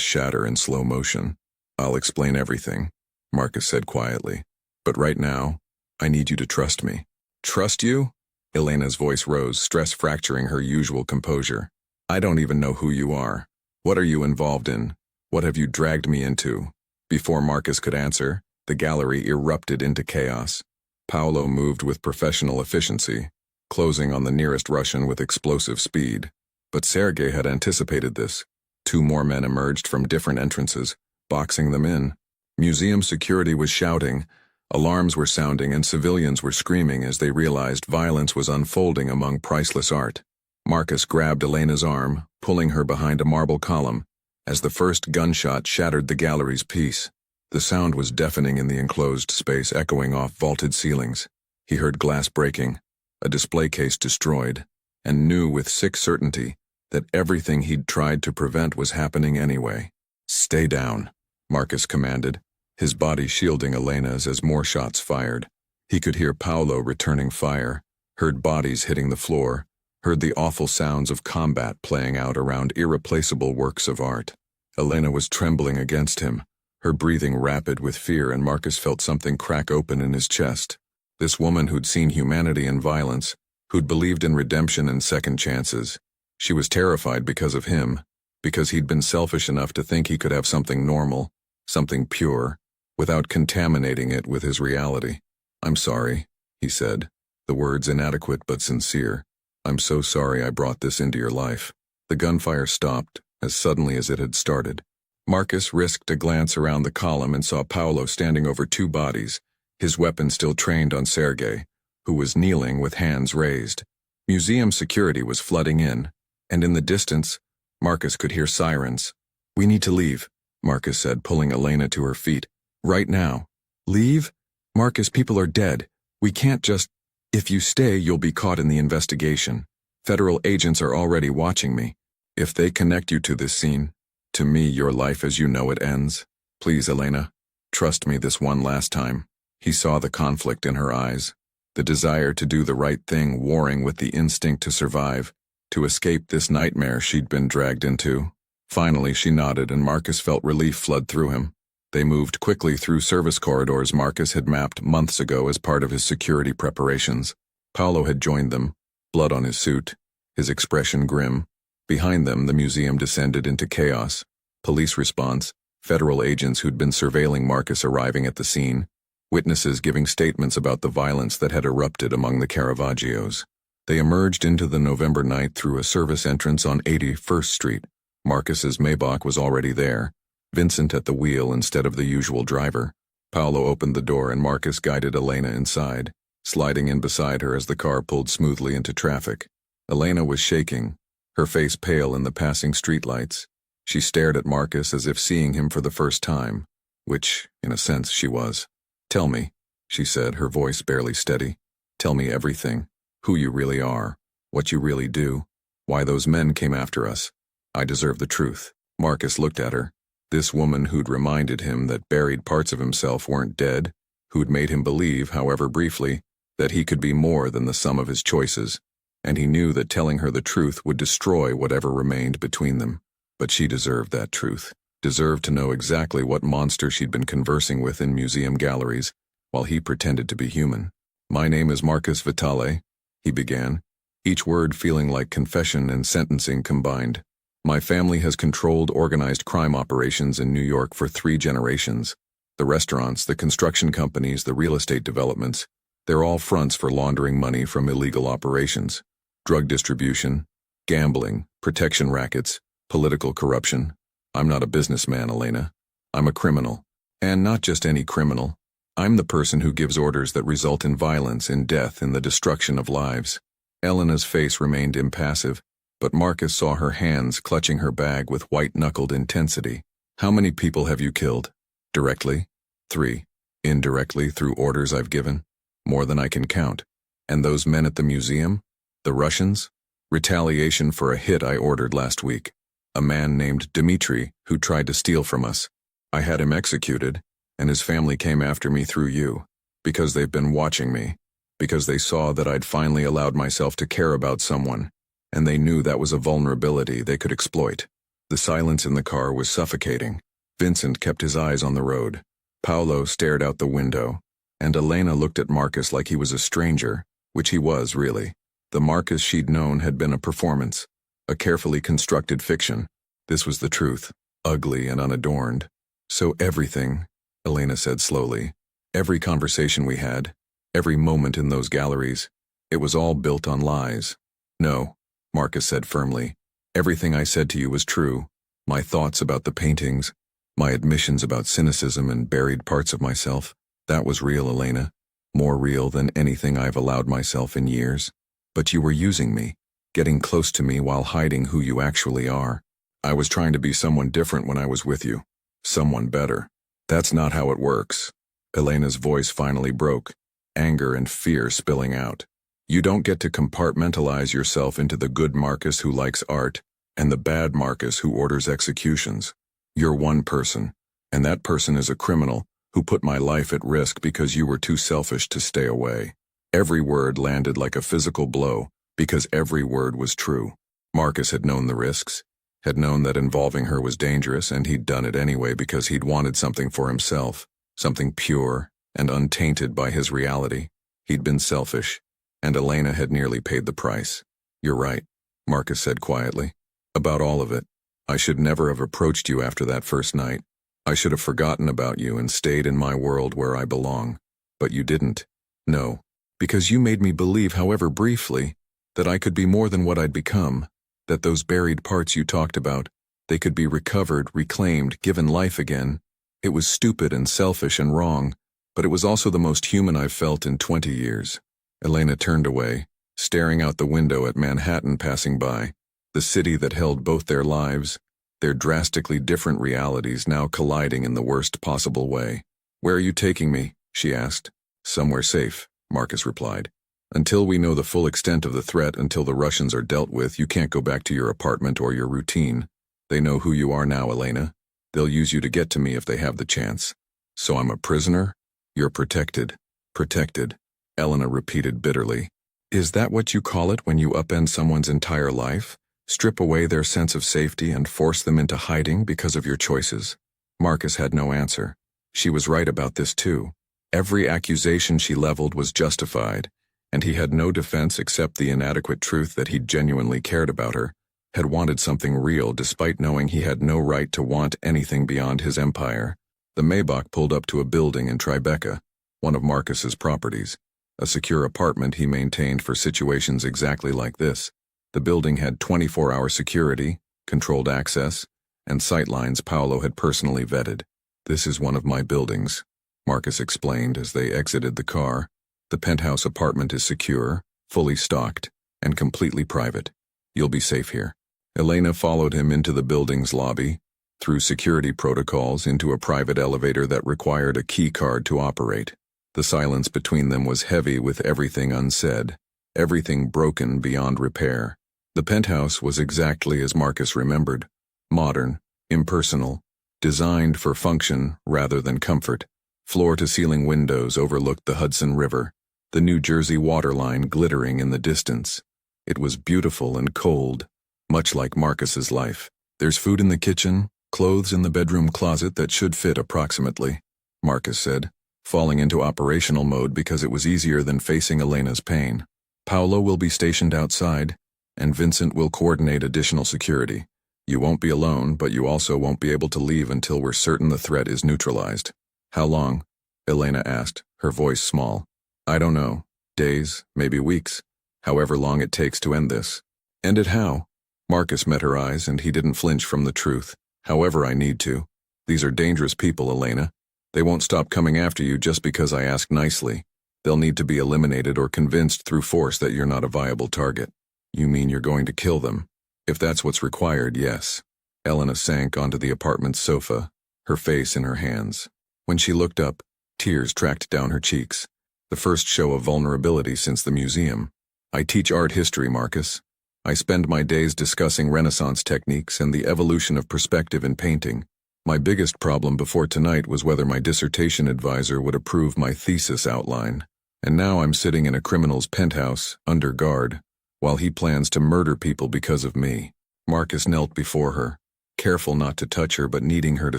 [SPEAKER 1] shatter in slow motion. I'll explain everything, Marcus said quietly. But right now, I need you to trust me. Trust you? Elena's voice rose, stress fracturing her usual composure. I don't even know who you are. What are you involved in? What have you dragged me into? Before Marcus could answer, the gallery erupted into chaos. Paolo moved with professional efficiency, closing on the nearest Russian with explosive speed. But Sergei had anticipated this. 2 more men emerged from different entrances, boxing them in. Museum security was shouting, alarms were sounding, and civilians were screaming as they realized violence was unfolding among priceless art. Marcus grabbed Elena's arm, pulling her behind a marble column, as the first gunshot shattered the gallery's peace. The sound was deafening in the enclosed space, echoing off vaulted ceilings. He heard glass breaking, a display case destroyed, and knew with sick certainty that everything he'd tried to prevent was happening anyway. Stay down, Marcus commanded, his body shielding Elena's as more shots fired. He could hear Paolo returning fire, heard bodies hitting the floor, heard the awful sounds of combat playing out around irreplaceable works of art. Elena was trembling against him, her breathing rapid with fear, and Marcus felt something crack open in his chest. This woman who'd seen humanity in violence, who'd believed in redemption and second chances. She was terrified because of him, because he'd been selfish enough to think he could have something normal, something pure, without contaminating it with his reality. I'm sorry, he said, the words inadequate but sincere. I'm so sorry I brought this into your life. The gunfire stopped, as suddenly as it had started. Marcus risked a glance around the column and saw Paolo standing over 2 bodies, his weapon still trained on Sergei, who was kneeling with hands raised. Museum security was flooding in, and in the distance, Marcus could hear sirens. We need to leave, Marcus said, pulling Elena to her feet. Right now. Leave? Marcus, people are dead. We can't just... If you stay, you'll be caught in the investigation. Federal agents are already watching me. If they connect you to this scene, to me, your life as you know it ends. Please, Elena, trust me this one last time. He saw the conflict in her eyes, the desire to do the right thing warring with the instinct to survive, to escape this nightmare she'd been dragged into. Finally, she nodded, and Marcus felt relief flood through him. They moved quickly through service corridors Marcus had mapped months ago as part of his security preparations. Paolo had joined them, blood on his suit, his expression grim. Behind them, the museum descended into chaos. Police response, federal agents who'd been surveilling Marcus arriving at the scene, witnesses giving statements about the violence that had erupted among the Caravaggios. They emerged into the November night through a service entrance on 81st Street. Marcus's Maybach was already there, Vincent at the wheel instead of the usual driver. Paolo opened the door and Marcus guided Elena inside, sliding in beside her as the car pulled smoothly into traffic. Elena was shaking, her face pale in the passing streetlights. She stared at Marcus as if seeing him for the first time, which, in a sense, she was. "Tell me," she said, her voice barely steady. "Tell me everything. Who you really are. What you really do. Why those men came after us. I deserve the truth." Marcus looked at her. This woman who'd reminded him that buried parts of himself weren't dead, who'd made him believe, however briefly, that he could be more than the sum of his choices, and he knew that telling her the truth would destroy whatever remained between them. But she deserved that truth, deserved to know exactly what monster she'd been conversing with in museum galleries, while he pretended to be human. "My name is Marcus Vitale," he began, each word feeling like confession and sentencing combined. "My family has controlled organized crime operations in New York for 3 generations. The restaurants, the construction companies, the real estate developments, they're all fronts for laundering money from illegal operations. Drug distribution, gambling, protection rackets, political corruption. I'm not a businessman, Elena. I'm a criminal. And not just any criminal. I'm the person who gives orders that result in violence, in death, in the destruction of lives." Elena's face remained impassive, but Marcus saw her hands clutching her bag with white-knuckled intensity. "How many people have you killed? Directly? 3. Indirectly, through orders I've given? More than I can count. And those men at the museum? The Russians? Retaliation for a hit I ordered last week. A man named Dmitri who tried to steal from us. I had him executed, and his family came after me through you, because they've been watching me, because they saw that I'd finally allowed myself to care about someone, and they knew that was a vulnerability they could exploit." The silence in the car was suffocating. Vincent kept his eyes on the road. Paolo stared out the window, and Elena looked at Marcus like he was a stranger, which he was, really. The Marcus she'd known had been a performance, a carefully constructed fiction. This was the truth, ugly and unadorned. "So everything," Elena said slowly, "every conversation we had, every moment in those galleries, it was all built on lies." "No," Marcus said firmly. "Everything I said to you was true. My thoughts about the paintings, my admissions about cynicism and buried parts of myself, that was real, Elena. More real than anything I've allowed myself in years. But you were using me, getting close to me while hiding who you actually are. I was trying to be someone different when I was with you. Someone better. That's not how it works." Elena's voice finally broke, anger and fear spilling out. "You don't get to compartmentalize yourself into the good Marcus who likes art and the bad Marcus who orders executions. You're one person, and that person is a criminal who put my life at risk because you were too selfish to stay away." Every word landed like a physical blow, because every word was true. Marcus had known the risks, had known that involving her was dangerous, and he'd done it anyway because he'd wanted something for himself, something pure and untainted by his reality. He'd been selfish, and Elena had nearly paid the price. "You're right," Marcus said quietly. "About all of it. I should never have approached you after that first night. I should have forgotten about you and stayed in my world where I belong. But you didn't. No. Because you made me believe, however briefly, that I could be more than what I'd become, that those buried parts you talked about, they could be recovered, reclaimed, given life again. It was stupid and selfish and wrong, but it was also the most human I've felt in 20 years. Elena turned away, staring out the window at Manhattan passing by, the city that held both their lives, their drastically different realities now colliding in the worst possible way. "Where are you taking me?" she asked. "Somewhere safe," Marcus replied. "Until we know the full extent of the threat, until the Russians are dealt with, you can't go back to your apartment or your routine. They know who you are now, Elena. They'll use you to get to me if they have the chance. So I'm a prisoner? You're protected." "Protected," Elena repeated bitterly. "Is that what you call it when you upend someone's entire life? Strip away their sense of safety and force them into hiding because of your choices?" Marcus had no answer. She was right about this too. Every accusation she leveled was justified, and he had no defense except the inadequate truth that he'd genuinely cared about her, had wanted something real despite knowing he had no right to want anything beyond his empire. The Maybach pulled up to a building in Tribeca, one of Marcus's properties, a secure apartment he maintained for situations exactly like this. The building had 24-hour security, controlled access, and sightlines Paolo had personally vetted. "This is one of my buildings," Marcus explained as they exited the car. "The penthouse apartment is secure, fully stocked, and completely private. You'll be safe here." Elena followed him into the building's lobby, through security protocols into a private elevator that required a key card to operate. The silence between them was heavy with everything unsaid, everything broken beyond repair. The penthouse was exactly as Marcus remembered, modern, impersonal, designed for function rather than comfort. Floor-to-ceiling windows overlooked the Hudson River, the New Jersey waterline glittering in the distance. It was beautiful and cold, much like Marcus's life. "There's food in the kitchen, clothes in the bedroom closet that should fit approximately," Marcus said, falling into operational mode because it was easier than facing Elena's pain. "Paolo will be stationed outside, and Vincent will coordinate additional security. You won't be alone, but you also won't be able to leave until we're certain the threat is neutralized." "How long?" Elena asked, her voice small. "I don't know. Days, maybe weeks. However long it takes to end this." "End it how?" Marcus met her eyes, and he didn't flinch from the truth. "However I need to. These are dangerous people, Elena. They won't stop coming after you just because I ask nicely. They'll need to be eliminated or convinced through force that you're not a viable target." "You mean you're going to kill them?" "If that's what's required, yes." Elena sank onto the apartment's sofa, her face in her hands. When she looked up, tears tracked down her cheeks. The first show of vulnerability since the museum. "I teach art history, Marcus. I spend my days discussing Renaissance techniques and the evolution of perspective in painting. My biggest problem before tonight was whether my dissertation advisor would approve my thesis outline. And now I'm sitting in a criminal's penthouse, under guard, while he plans to murder people because of me." Marcus knelt before her, careful not to touch her but needing her to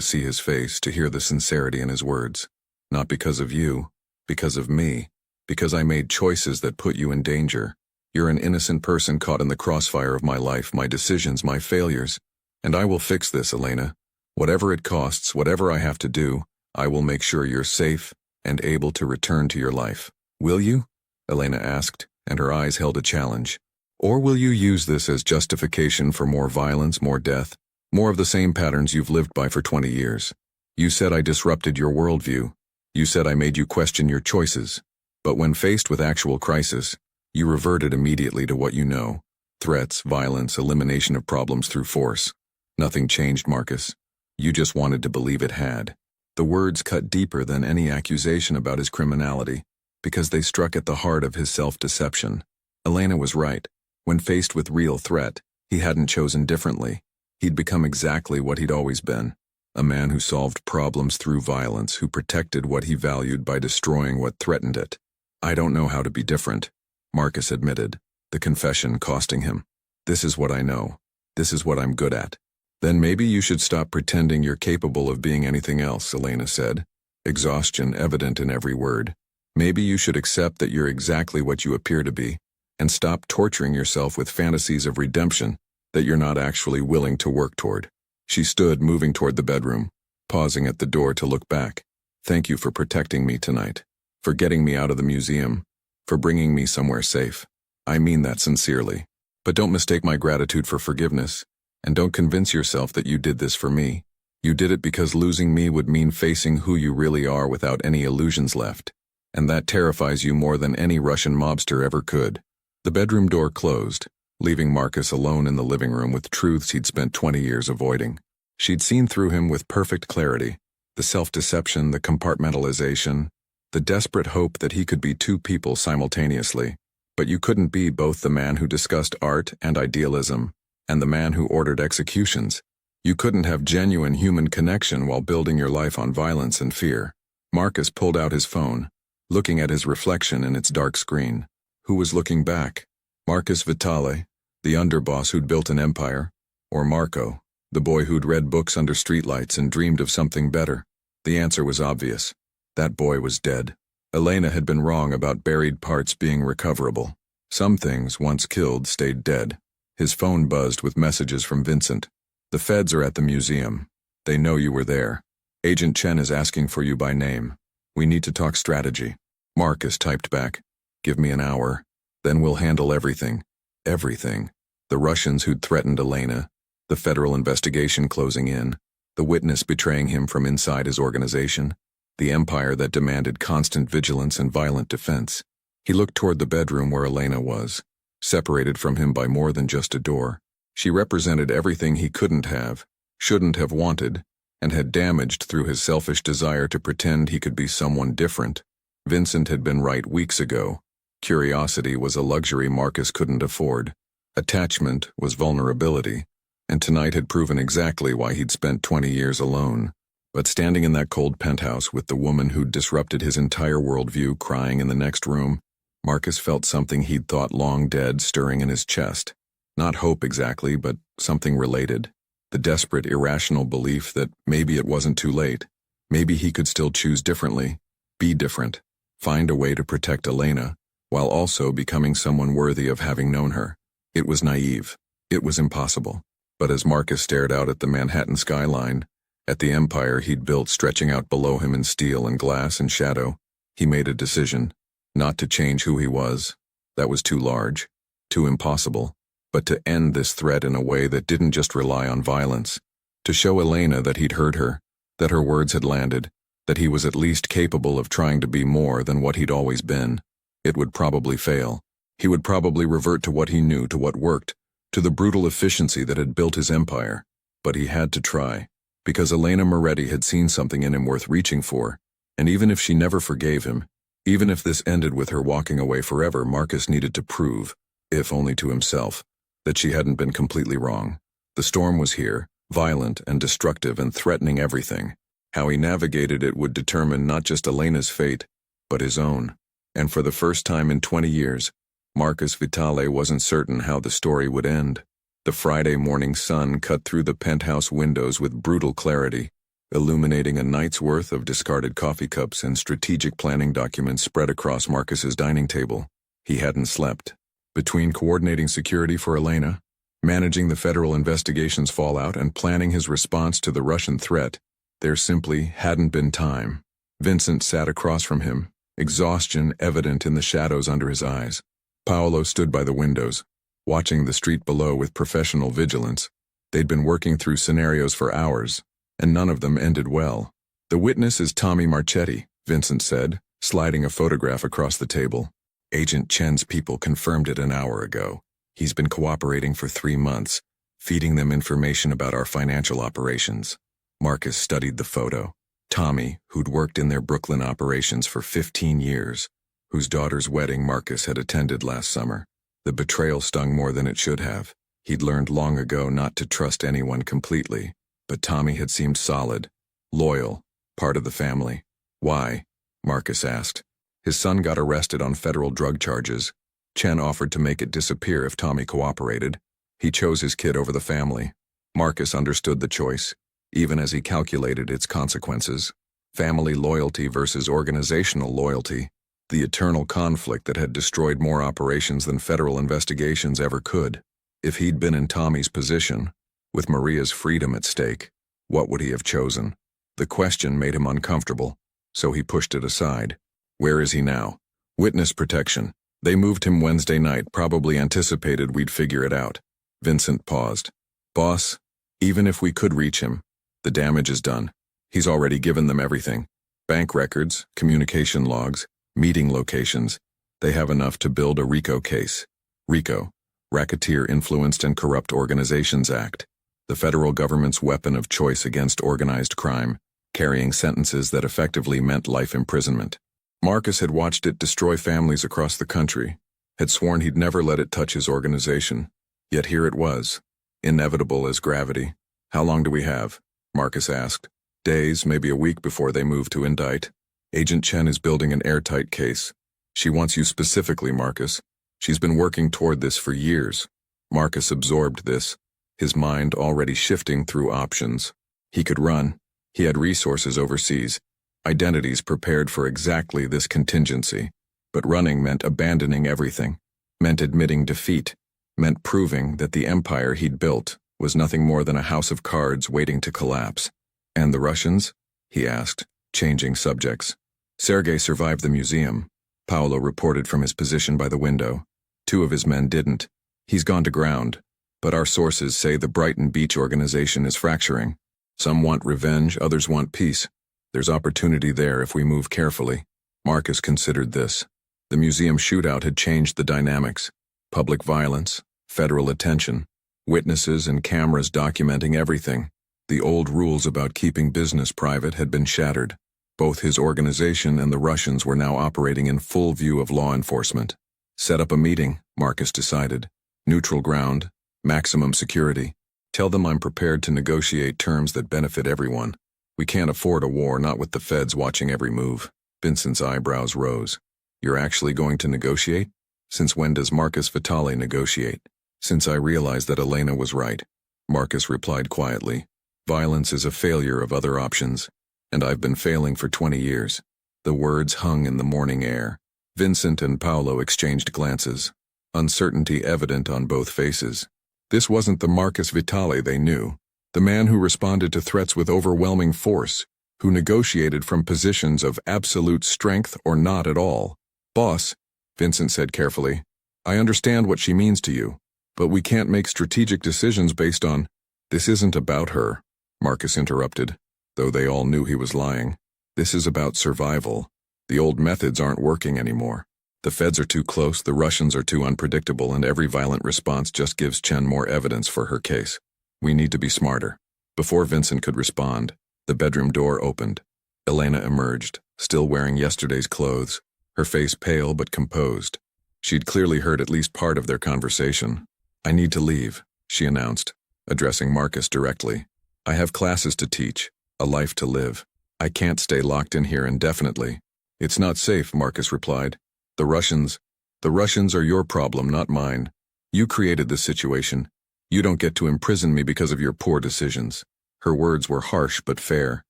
[SPEAKER 1] see his face, to hear the sincerity in his words. "Not because of you, because of me, because I made choices that put you in danger. You're an innocent person caught in the crossfire of my life, my decisions, my failures. And I will fix this, Elena. Whatever it costs, whatever I have to do, I will make sure you're safe and able to return to your life." "Will you?" Elena asked, and her eyes held a challenge. "Or will you use this as justification for more violence, more death, more of the same patterns you've lived by for 20 years? You said I disrupted your worldview. You said I made you question your choices. But when faced with actual crisis, you reverted immediately to what you know. Threats, violence, elimination of problems through force. Nothing changed, Marcus. You just wanted to believe it had." The words cut deeper than any accusation about his criminality, because they struck at the heart of his self-deception. Elena was right. When faced with real threat, he hadn't chosen differently. He'd become exactly what he'd always been. A man who solved problems through violence, who protected what he valued by destroying what threatened it. "I don't know how to be different," Marcus admitted, the confession costing him. "This is what I know. This is what I'm good at." "Then maybe you should stop pretending you're capable of being anything else," Elena said, exhaustion evident in every word. "Maybe you should accept that you're exactly what you appear to be, and stop torturing yourself with fantasies of redemption that you're not actually willing to work toward." She stood, moving toward the bedroom, pausing at the door to look back. "Thank you for protecting me tonight, for getting me out of the museum, for bringing me somewhere safe. I mean that sincerely. But don't mistake my gratitude for forgiveness, and don't convince yourself that you did this for me. You did it because losing me would mean facing who you really are without any illusions left, and that terrifies you more than any Russian mobster ever could." The bedroom door closed, leaving Marcus alone in the living room with truths he'd spent 20 years avoiding. She'd seen through him with perfect clarity, the self-deception, the compartmentalization, the desperate hope that he could be two people simultaneously. But you couldn't be both the man who discussed art and idealism, and the man who ordered executions. You couldn't have genuine human connection while building your life on violence and fear. Marcus pulled out his phone, looking at his reflection in its dark screen. Who was looking back? Marcus Vitale, the underboss who'd built an empire, or Marco, the boy who'd read books under streetlights and dreamed of something better? The answer was obvious. That boy was dead. Elena had been wrong about buried parts being recoverable. Some things, once killed, stayed dead. His phone buzzed with messages from Vincent. "The feds are at the museum. They know you were there. Agent Chen is asking for you by name. We need to talk strategy." Marcus typed back, "Give me an hour. Then we'll handle everything." Everything. The Russians who'd threatened Elena, the federal investigation closing in, the witness betraying him from inside his organization, the empire that demanded constant vigilance and violent defense. He looked toward the bedroom where Elena was, separated from him by more than just a door. She represented everything he couldn't have, shouldn't have wanted, and had damaged through his selfish desire to pretend he could be someone different. Vincent had been right weeks ago. Curiosity was a luxury Marcus couldn't afford. Attachment was vulnerability, and tonight had proven exactly why he'd spent 20 years alone. But standing in that cold penthouse with the woman who'd disrupted his entire worldview crying in the next room, Marcus felt something he'd thought long dead stirring in his chest. Not hope exactly, but something related. The desperate, irrational belief that maybe it wasn't too late. Maybe he could still choose differently, be different, find a way to protect Elena, while also becoming someone worthy of having known her. It was naive. It was impossible. But as Marcus stared out at the Manhattan skyline, at the empire he'd built stretching out below him in steel and glass and shadow, he made a decision. Not to change who he was. That was too large, too impossible. But to end this threat in a way that didn't just rely on violence. To show Elena that he'd heard her, that her words had landed, that he was at least capable of trying to be more than what he'd always been. It would probably fail. He would probably revert to what he knew, to what worked, to the brutal efficiency that had built his empire. But he had to try, because Elena Moretti had seen something in him worth reaching for, and even if she never forgave him, even if this ended with her walking away forever, Marcus needed to prove, if only to himself, that she hadn't been completely wrong. The storm was here, violent and destructive and threatening everything. How he navigated it would determine not just Elena's fate, but his own. And for the first time in 20 years, Marcus Vitale wasn't certain how the story would end. The Friday morning sun cut through the penthouse windows with brutal clarity, illuminating a night's worth of discarded coffee cups and strategic planning documents spread across Marcus's dining table. He hadn't slept. Between coordinating security for Elena, managing the federal investigation's fallout, and planning his response to the Russian threat, there simply hadn't been time. Vincent sat across from him, exhaustion evident in the shadows under his eyes. Paolo stood by the windows, watching the street below with professional vigilance. They'd been working through scenarios for hours, and none of them ended well. "The witness is Tommy Marchetti," Vincent said, sliding a photograph across the table. "Agent Chen's people confirmed it an hour ago. He's been cooperating for 3 months, feeding them information about our financial operations." Marcus studied the photo. Tommy, who'd worked in their Brooklyn operations for 15 years, whose daughter's wedding Marcus had attended last summer. The betrayal stung more than it should have. He'd learned long ago not to trust anyone completely, but Tommy had seemed solid, loyal, part of the family. "Why?" Marcus asked. His son got arrested on federal drug charges. Chen offered to make it disappear if Tommy cooperated. He chose his kid over the family. Marcus understood the choice, even as he calculated its consequences. Family loyalty versus organizational loyalty, the eternal conflict that had destroyed more operations than federal investigations ever could. If he'd been in Tommy's position, with Maria's freedom at stake, what would he have chosen? The question made him uncomfortable, so he pushed it aside. "Where is he now?" "Witness protection. They moved him Wednesday night, probably anticipated we'd figure it out." Vincent paused. "Boss, even if we could reach him, the damage is done. He's already given them everything. Bank records, communication logs, meeting locations. They have enough to build a RICO case." RICO, Racketeer Influenced and Corrupt Organizations Act, the federal government's weapon of choice against organized crime, carrying sentences that effectively meant life imprisonment. Marcus had watched it destroy families across the country, had sworn he'd never let it touch his organization. Yet here it was, inevitable as gravity. "How long do we have?" Marcus asked. "Days, maybe a week before they move to indict. Agent Chen is building an airtight case. She wants you specifically, Marcus. She's been working toward this for years." Marcus absorbed this, his mind already shifting through options. He could run. He had resources overseas, identities prepared for exactly this contingency. But running meant abandoning everything, meant admitting defeat, meant proving that the empire he'd built was nothing more than a house of cards waiting to collapse. "And the Russians?" he asked, changing subjects. "Sergei survived the museum," Paolo reported from his position by the window. "2 of his men didn't. He's gone to ground. But our sources say the Brighton Beach organization is fracturing. Some want revenge, others want peace. There's opportunity there if we move carefully." Marcus considered this. The museum shootout had changed the dynamics. Public violence, federal attention. Witnesses and cameras documenting everything. The old rules about keeping business private had been shattered. Both his organization and the Russians were now operating in full view of law enforcement. Set up a meeting, Marcus decided. Neutral ground, maximum security. Tell them I'm prepared to negotiate terms that benefit everyone. We can't afford a war, not with the feds watching every move. Vincent's eyebrows rose. You're actually going to negotiate? Since when does Marcus Vitale negotiate? Since I realized that Elena was right, Marcus replied quietly. Violence is a failure of other options, and I've been failing for 20 years. The words hung in the morning air. Vincent and Paolo exchanged glances, uncertainty evident on both faces. This wasn't the Marcus Vitale they knew, the man who responded to threats with overwhelming force, who negotiated from positions of absolute strength or not at all. Boss, Vincent said carefully, I understand what she means to you, but we can't make strategic decisions based on— This isn't about her, Marcus interrupted, though they all knew he was lying. This is about survival. The old methods aren't working anymore. The feds are too close, the Russians are too unpredictable, and every violent response just gives Chen more evidence for her case. We need to be smarter. Before Vincent could respond, the bedroom door opened. Elena emerged, still wearing yesterday's clothes, her face pale but composed. She'd clearly heard at least part of their conversation. I need to leave, she announced, addressing Marcus directly. I have classes to teach, a life to live. I can't stay locked in here indefinitely. It's not safe, Marcus replied. The Russians are your problem, not mine. You created this situation. You don't get to imprison me because of your poor decisions. Her words were harsh but fair.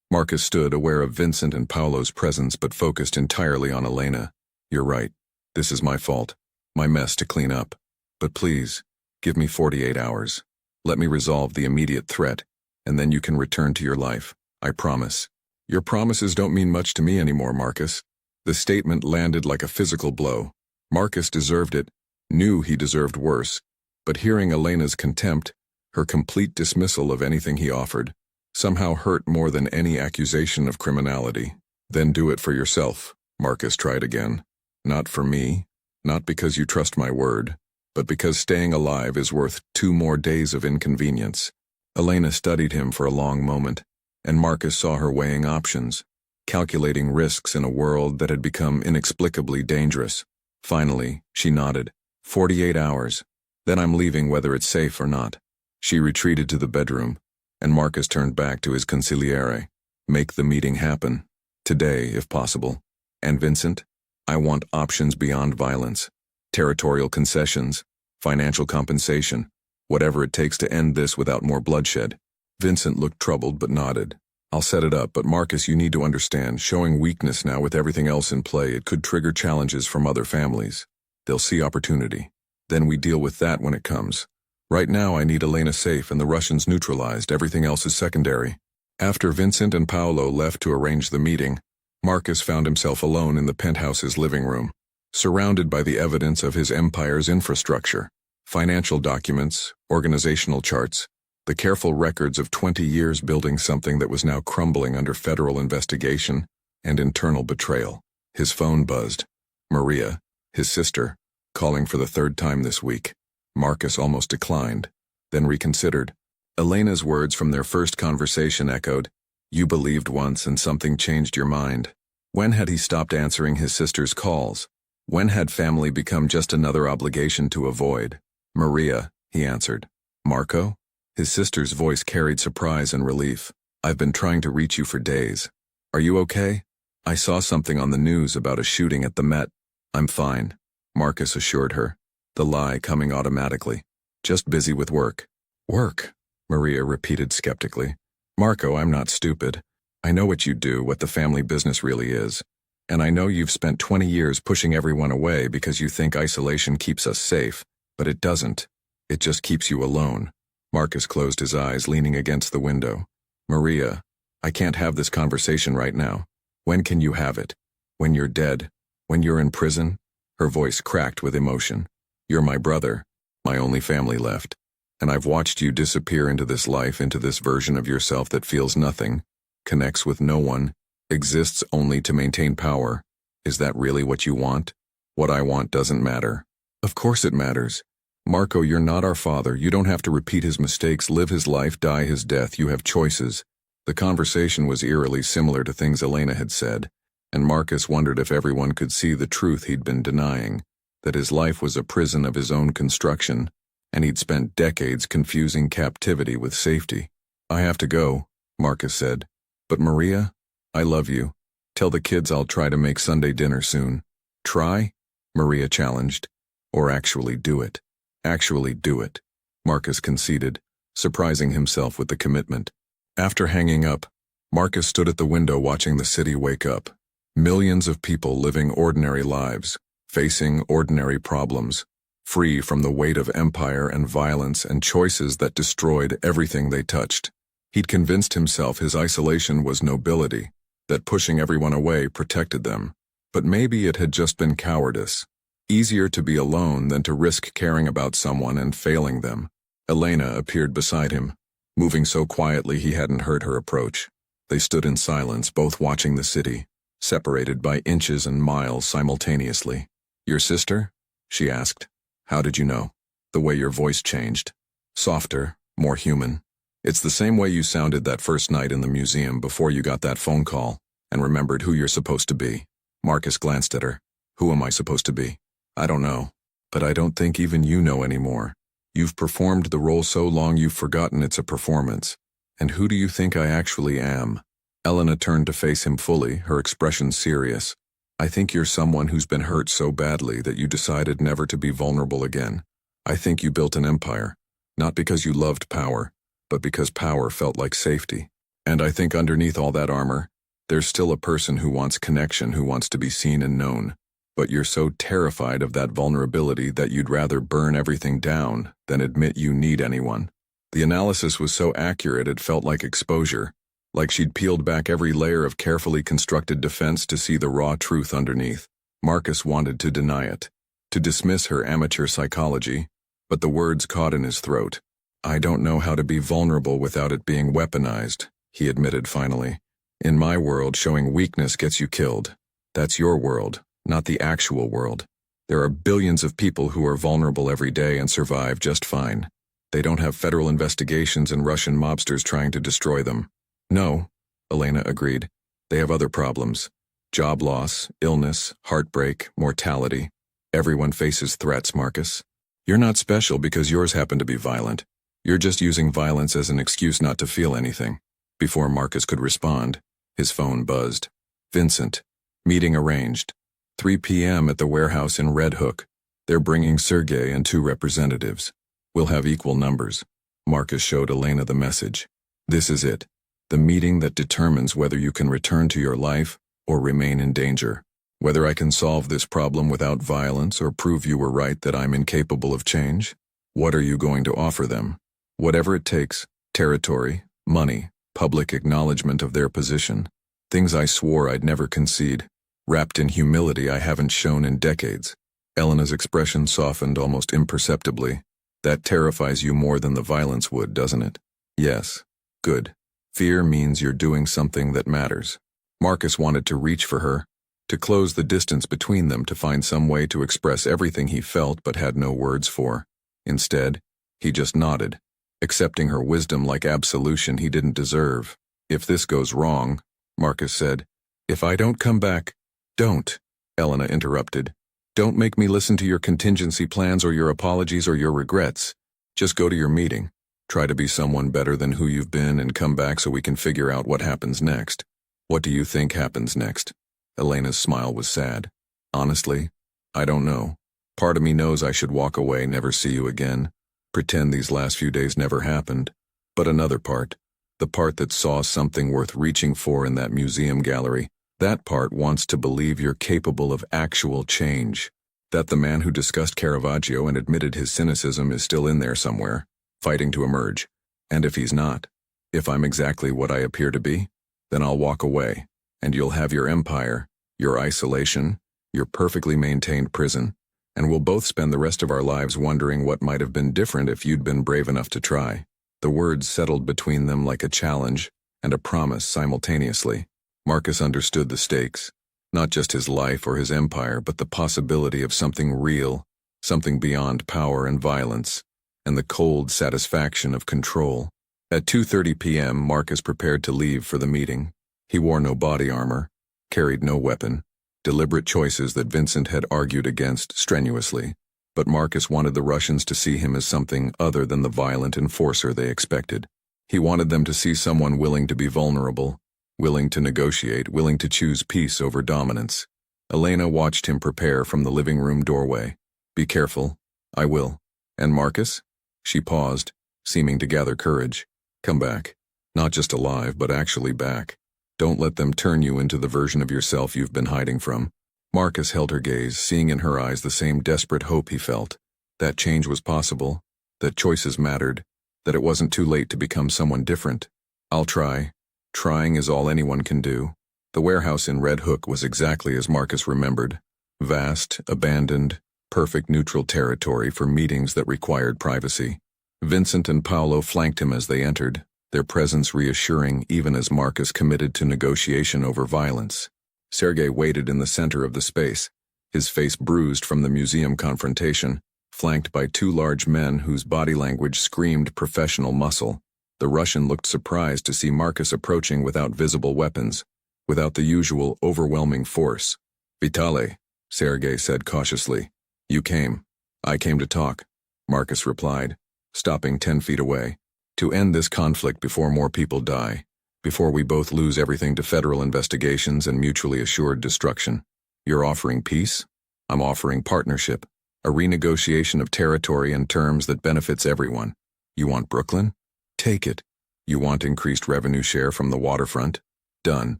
[SPEAKER 1] Marcus stood, aware of Vincent and Paolo's presence but focused entirely on Elena. You're right. This is my fault. My mess to clean up. But please, give me 48 hours. Let me resolve the immediate threat, and then you can return to your life. I promise. Your promises don't mean much to me anymore, Marcus. The statement landed like a physical blow. Marcus deserved it, knew he deserved worse, but hearing Elena's contempt, her complete dismissal of anything he offered, somehow hurt more than any accusation of criminality. Then do it for yourself, Marcus tried again. Not for me, not because you trust my word, but because staying alive is worth 2 more days of inconvenience. Elena studied him for a long moment, and Marcus saw her weighing options, calculating risks in a world that had become inexplicably dangerous. Finally, she nodded. 48 hours. Then I'm leaving whether it's safe or not. She retreated to the bedroom, and Marcus turned back to his consigliere. Make the meeting happen. Today, if possible. And Vincent? I want options beyond violence. Territorial concessions, financial compensation, whatever it takes to end this without more bloodshed. Vincent looked troubled but nodded. I'll set it up, but Marcus, you need to understand, showing weakness now with everything else in play, it could trigger challenges from other families. They'll see opportunity. Then we deal with that when it comes. Right now I need Elena safe and the Russians neutralized. Everything else is secondary. After Vincent and Paolo left to arrange the meeting, Marcus found himself alone in the penthouse's living room, surrounded by the evidence of his empire's infrastructure, financial documents, organizational charts, the careful records of 20 years building something that was now crumbling under federal investigation and internal betrayal. His phone buzzed. Maria, his sister, calling for the 3rd time this week. Marcus almost declined, then reconsidered. Elena's words from their first conversation echoed, "You believed once and something changed your mind." When had he stopped answering his sister's calls? When had family become just another obligation to avoid? "Maria," he answered. "Marco?" His sister's voice carried surprise and relief. "I've been trying to reach you for days. Are you okay? I saw something on the news about a shooting at the Met." "I'm fine," Marcus assured her, the lie coming automatically. "Just busy with work." "Work?" Maria repeated skeptically. "Marco, I'm not stupid. I know what you do, what the family business really is. And I know you've spent 20 years pushing everyone away because you think isolation keeps us safe, but it doesn't. It just keeps you alone." Marcus closed his eyes, leaning against the window. "Maria, I can't have this conversation right now. When can you have it? When you're dead? When you're in prison?" Her voice cracked with emotion. "You're my brother, my only family left. And I've watched you disappear into this life, into this version of yourself that feels nothing, connects with no one, exists only to maintain power. Is that really what you want?" "What I want doesn't matter." "Of course it matters. Marco, you're not our father. You don't have to repeat his mistakes, live his life, die his death. You have choices. The conversation was eerily similar to things Elena had said, and Marcus wondered if everyone could see the truth he'd been denying, that his life was a prison of his own construction, and he'd spent decades confusing captivity with safety. I have to go, Marcus said. But Maria, I love you. Tell the kids I'll try to make Sunday dinner soon. Try? Maria challenged. Or actually do it. Actually do it, Marcus conceded, surprising himself with the commitment. After hanging up, Marcus stood at the window watching the city wake up. Millions of people living ordinary lives, facing ordinary problems, free from the weight of empire and violence and choices that destroyed everything they touched. He'd convinced himself his isolation was nobility, that pushing everyone away protected them. But maybe it had just been cowardice. Easier to be alone than to risk caring about someone and failing them. Elena appeared beside him, moving so quietly he hadn't heard her approach. They stood in silence, both watching the city, separated by inches and miles simultaneously. Your sister? She asked. How did you know? The way your voice changed. Softer, more human. It's the same way you sounded that first night in the museum before you got that phone call and remembered who you're supposed to be. Marcus glanced at her. Who am I supposed to be? I don't know. But I don't think even you know anymore. You've performed the role so long you've forgotten it's a performance. And who do you think I actually am? Elena turned to face him fully, her expression serious. I think you're someone who's been hurt so badly that you decided never to be vulnerable again. I think you built an empire, not because you loved power, but because power felt like safety. And I think underneath all that armor, there's still a person who wants connection, who wants to be seen and known. But you're so terrified of that vulnerability that you'd rather burn everything down than admit you need anyone. The analysis was so accurate it felt like exposure, like she'd peeled back every layer of carefully constructed defense to see the raw truth underneath. Marcus wanted to deny it, to dismiss her amateur psychology, but the words caught in his throat. I don't know how to be vulnerable without it being weaponized, he admitted finally. In my world, showing weakness gets you killed. That's your world, not the actual world. There are billions of people who are vulnerable every day and survive just fine. They don't have federal investigations and Russian mobsters trying to destroy them. No, Elena agreed. They have other problems. Job loss, illness, heartbreak, mortality. Everyone faces threats, Marcus. You're not special because yours happen to be violent. You're just using violence as an excuse not to feel anything. Before Marcus could respond, his phone buzzed. Vincent. Meeting arranged. 3 p.m. at the warehouse in Red Hook. They're bringing Sergei and 2 representatives. We'll have equal numbers. Marcus showed Elena the message. This is it. The meeting that determines whether you can return to your life or remain in danger. Whether I can solve this problem without violence or prove you were right that I'm incapable of change. What are you going to offer them? Whatever it takes. Territory, money, public acknowledgement of their position. Things I swore I'd never concede. Wrapped in humility I haven't shown in decades. Elena's expression softened almost imperceptibly. That terrifies you more than the violence would, doesn't it? Yes. Good. Fear means you're doing something that matters. Marcus wanted to reach for her, to close the distance between them, to find some way to express everything he felt but had no words for. Instead, he just nodded, accepting her wisdom like absolution he didn't deserve. If this goes wrong, Marcus said. If I don't come back, don't, Elena interrupted. Don't make me listen to your contingency plans or your apologies or your regrets. Just go to your meeting. Try to be someone better than who you've been and come back so we can figure out what happens next. What do you think happens next? Elena's smile was sad. Honestly, I don't know. Part of me knows I should walk away, never see you again, pretend these last few days never happened. But another part, the part that saw something worth reaching for in that museum gallery, that part wants to believe you're capable of actual change. That the man who discussed Caravaggio and admitted his cynicism is still in there somewhere, fighting to emerge. And if he's not, if I'm exactly what I appear to be, then I'll walk away, and you'll have your empire, your isolation, your perfectly maintained prison, and we'll both spend the rest of our lives wondering what might have been different if you'd been brave enough to try. The words settled between them like a challenge and a promise simultaneously. Marcus understood the stakes, not just his life or his empire, but the possibility of something real, something beyond power and violence, and the cold satisfaction of control. At 2:30 p.m., Marcus prepared to leave for the meeting. He wore no body armor, carried no weapon, deliberate choices that Vincent had argued against strenuously. But Marcus wanted the Russians to see him as something other than the violent enforcer they expected. He wanted them to see someone willing to be vulnerable, willing to negotiate, willing to choose peace over dominance. Elena watched him prepare from the living room doorway. "Be careful. I will. And Marcus?" She paused, seeming to gather courage. "Come back. Not just alive, but actually back. Don't let them turn you into the version of yourself you've been hiding from." Marcus held her gaze, seeing in her eyes the same desperate hope he felt. That change was possible, that choices mattered, that it wasn't too late to become someone different. "I'll try. Trying is all anyone can do." The warehouse in Red Hook was exactly as Marcus remembered. Vast, abandoned, perfect neutral territory for meetings that required privacy. Vincent and Paolo flanked him as they entered, their presence reassuring even as Marcus committed to negotiation over violence. Sergei waited in the center of the space, his face bruised from the museum confrontation, flanked by two large men whose body language screamed professional muscle. The Russian looked surprised to see Marcus approaching without visible weapons, without the usual overwhelming force. "Vitale," Sergei said cautiously. "You came." "I came to talk," Marcus replied, stopping 10 feet away. "To end this conflict before more people die, before we both lose everything to federal investigations and mutually assured destruction. You're offering peace? I'm offering partnership, a renegotiation of territory and terms that benefits everyone. You want Brooklyn? Take it. You want increased revenue share from the waterfront? Done.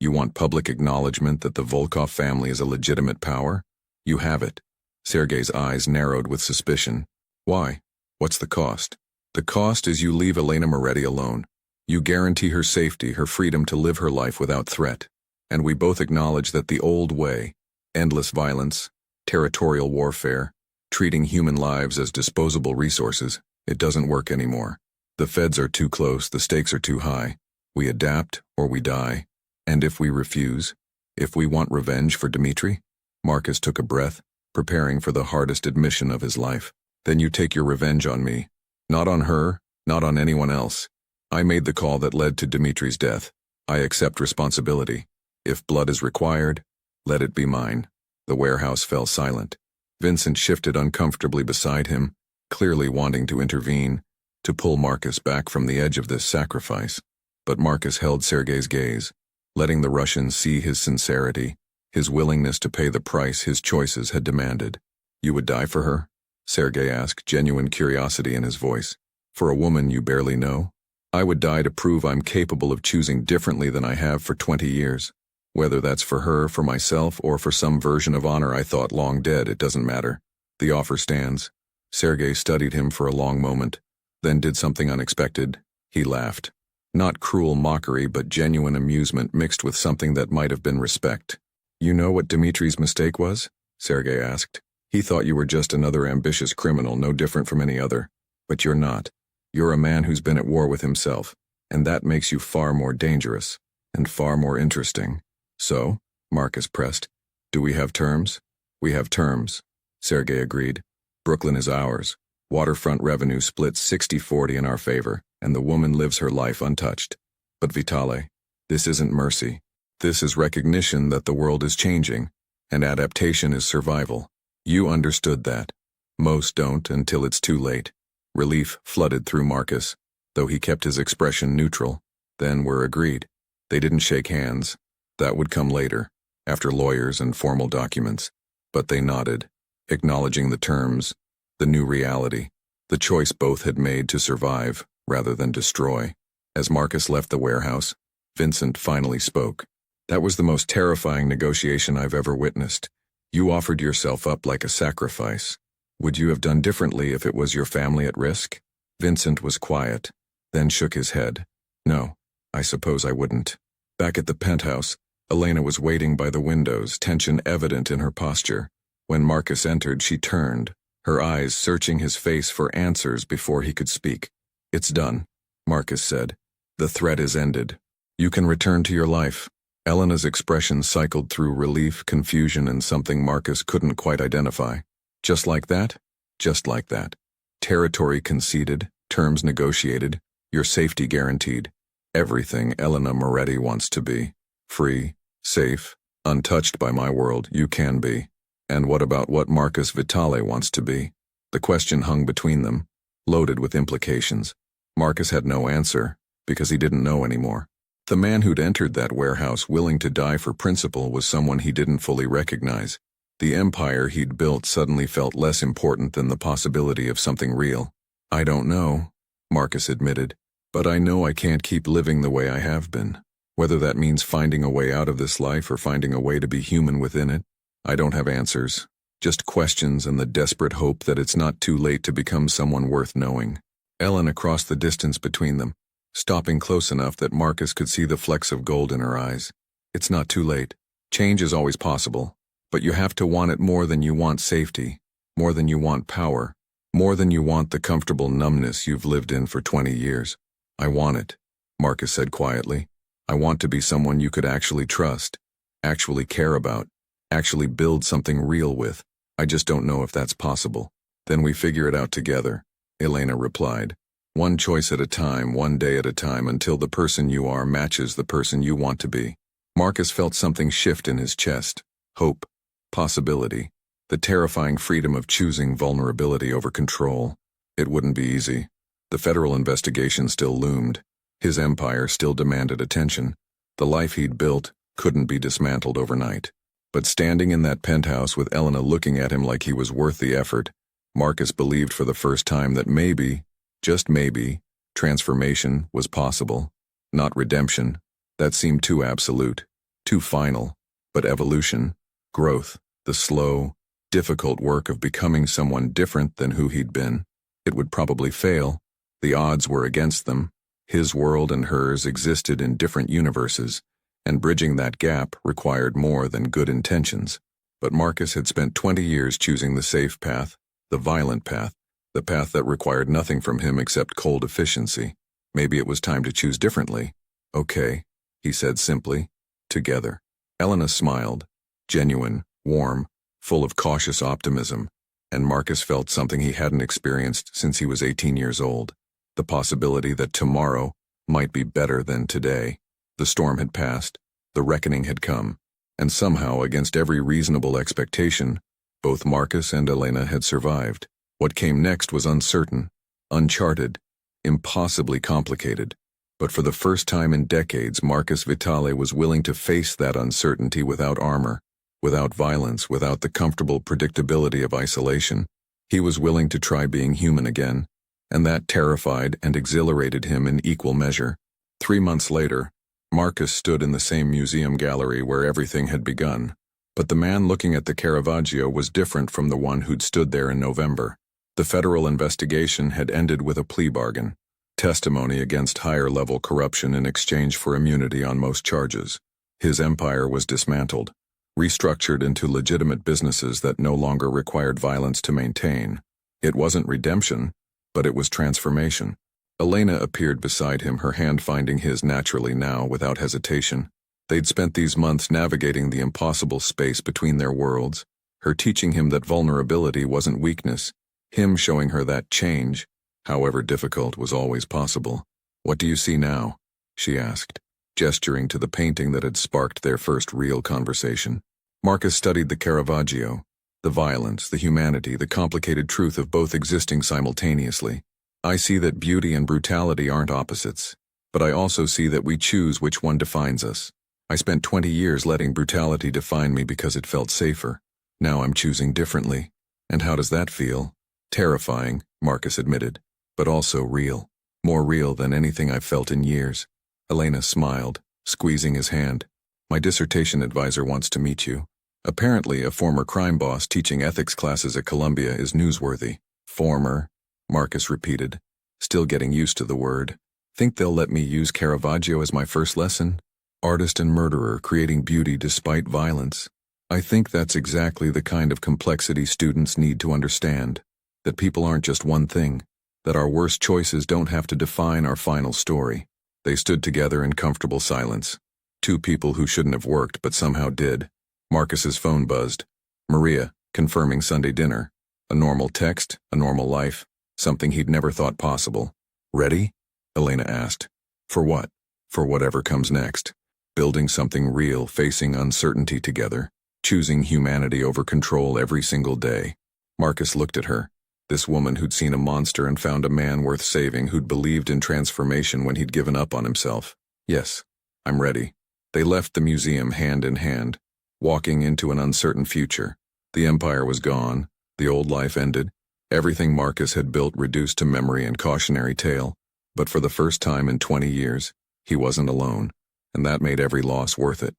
[SPEAKER 1] You want public acknowledgement that the Volkov family is a legitimate power? You have it." Sergei's eyes narrowed with suspicion. "Why? What's the cost?" "The cost is you leave Elena Moretti alone. You guarantee her safety, her freedom to live her life without threat. And we both acknowledge that the old way, endless violence, territorial warfare, treating human lives as disposable resources, it doesn't work anymore. The feds are too close, the stakes are too high. We adapt or we die. And if we refuse, if we want revenge for Dmitri?" Marcus took a breath, preparing for the hardest admission of his life. "Then you take your revenge on me. Not on her, not on anyone else. I made the call that led to Dmitri's death. I accept responsibility. If blood is required, let it be mine." The warehouse fell silent. Vincent shifted uncomfortably beside him, clearly wanting to intervene, to pull Marcus back from the edge of this sacrifice. But Marcus held Sergei's gaze, letting the Russian see his sincerity, his willingness to pay the price his choices had demanded. "You would die for her?" Sergei asked, genuine curiosity in his voice. "For a woman you barely know?" "I would die to prove I'm capable of choosing differently than I have for 20 years. Whether that's for her, for myself, or for some version of honor I thought long dead, it doesn't matter. The offer stands." Sergei studied him for a long moment, then did something unexpected. He laughed. Not cruel mockery, but genuine amusement mixed with something that might have been respect. "You know what Dmitri's mistake was?" Sergei asked. "He thought you were just another ambitious criminal, no different from any other. But you're not. You're a man who's been at war with himself, and that makes you far more dangerous, and far more interesting." "So?" Marcus pressed. "Do we have terms?" "We have terms," Sergei agreed. "Brooklyn is ours. Waterfront revenue splits 60-40 in our favor, and the woman lives her life untouched. But Vitale, this isn't mercy. This is recognition that the world is changing, and adaptation is survival. You understood that. Most don't until it's too late." Relief flooded through Marcus, though he kept his expression neutral. "Then we're agreed." They didn't shake hands. That would come later, after lawyers and formal documents. But they nodded, acknowledging the terms, the new reality, the choice both had made to survive rather than destroy. As Marcus left the warehouse, Vincent finally spoke. "That was the most terrifying negotiation I've ever witnessed. You offered yourself up like a sacrifice. Would you have done differently if it was your family at risk?" Vincent was quiet, then shook his head. "No, I suppose I wouldn't." Back at the penthouse, Elena was waiting by the windows, tension evident in her posture. When Marcus entered, she turned, her eyes searching his face for answers before he could speak. "It's done," Marcus said. "The threat is ended. You can return to your life." Elena's expression cycled through relief, confusion, and something Marcus couldn't quite identify. Just like that? Just like that. Territory conceded, terms negotiated, your safety guaranteed. Everything Elena Moretti wants to be. Free, safe, untouched by my world, you can be. And what about what Marcus Vitale wants to be? The question hung between them, loaded with implications. Marcus had no answer, because he didn't know anymore. The man who'd entered that warehouse willing to die for principle was someone he didn't fully recognize. The empire he'd built suddenly felt less important than the possibility of something real. I don't know, Marcus admitted, but I know I can't keep living the way I have been. Whether that means finding a way out of this life or finding a way to be human within it, I don't have answers. Just questions and the desperate hope that it's not too late to become someone worth knowing. Elena crossed the distance between them, stopping close enough that Marcus could see the flecks of gold in her eyes. It's not too late. Change is always possible, but you have to want it more than you want safety, more than you want power, more than you want the comfortable numbness you've lived in for 20 years. I want it, Marcus said quietly. I want to be someone you could actually trust, actually care about, actually build something real with. I just don't know if that's possible. Then we figure it out together, Elena replied. One choice at a time, one day at a time, until the person you are matches the person you want to be. Marcus felt something shift in his chest. Hope, possibility, the terrifying freedom of choosing vulnerability over control. It wouldn't be easy. The federal investigation still loomed. His empire still demanded attention. The life he'd built couldn't be dismantled overnight. But standing in that penthouse with Elena looking at him like he was worth the effort, Marcus believed for the first time that maybe, just maybe, transformation was possible. Not redemption. That seemed too absolute, too final. But evolution, growth, the slow, difficult work of becoming someone different than who he'd been. It would probably fail. The odds were against them. His world and hers existed in different universes, and bridging that gap required more than good intentions. But Marcus had spent 20 years choosing the safe path, the violent path, the path that required nothing from him except cold efficiency. Maybe it was time to choose differently. Okay, he said simply. Together. Elena smiled, genuine, warm, full of cautious optimism, and Marcus felt something he hadn't experienced since he was 18 years old. The possibility that tomorrow might be better than today. The storm had passed, the reckoning had come, and somehow, against every reasonable expectation, both Marcus and Elena had survived. What came next was uncertain, uncharted, impossibly complicated. But for the first time in decades, Marcus Vitale was willing to face that uncertainty without armor, without violence, without the comfortable predictability of isolation. He was willing to try being human again, and that terrified and exhilarated him in equal measure. 3 months later, Marcus stood in the same museum gallery where everything had begun, but the man looking at the Caravaggio was different from the one who'd stood there in November. The federal investigation had ended with a plea bargain, testimony against higher-level corruption in exchange for immunity on most charges. His empire was dismantled, restructured into legitimate businesses that no longer required violence to maintain. It wasn't redemption, but it was transformation. Elena appeared beside him, her hand finding his naturally now without hesitation. They'd spent these months navigating the impossible space between their worlds, her teaching him that vulnerability wasn't weakness, him showing her that change, however difficult, was always possible. What do you see now? She asked, gesturing to the painting that had sparked their first real conversation. Marcus studied the Caravaggio, the violence, the humanity, the complicated truth of both existing simultaneously. I see that beauty and brutality aren't opposites, but I also see that we choose which one defines us. I spent 20 years letting brutality define me because it felt safer. Now I'm choosing differently. And how does that feel? Terrifying, Marcus admitted, but also real. More real than anything I've felt in years. Elena smiled, squeezing his hand. My dissertation advisor wants to meet you. Apparently, a former crime boss teaching ethics classes at Columbia is newsworthy. Former, Marcus repeated, still getting used to the word. Think they'll let me use Caravaggio as my first lesson? Artist and murderer creating beauty despite violence. I think that's exactly the kind of complexity students need to understand. That people aren't just one thing. That our worst choices don't have to define our final story. They stood together in comfortable silence. Two people who shouldn't have worked but somehow did. Marcus's phone buzzed. Maria, confirming Sunday dinner. A normal text, a normal life, something he'd never thought possible. Ready? Elena asked. For what? For whatever comes next. Building something real, facing uncertainty together, choosing humanity over control every single day. Marcus looked at her, this woman who'd seen a monster and found a man worth saving, who'd believed in transformation when he'd given up on himself. Yes, I'm ready. They left the museum hand in hand, walking into an uncertain future. The empire was gone, the old life ended, everything Marcus had built reduced to memory and cautionary tale. But for the first time in 20 years, he wasn't alone, and that made every loss worth it.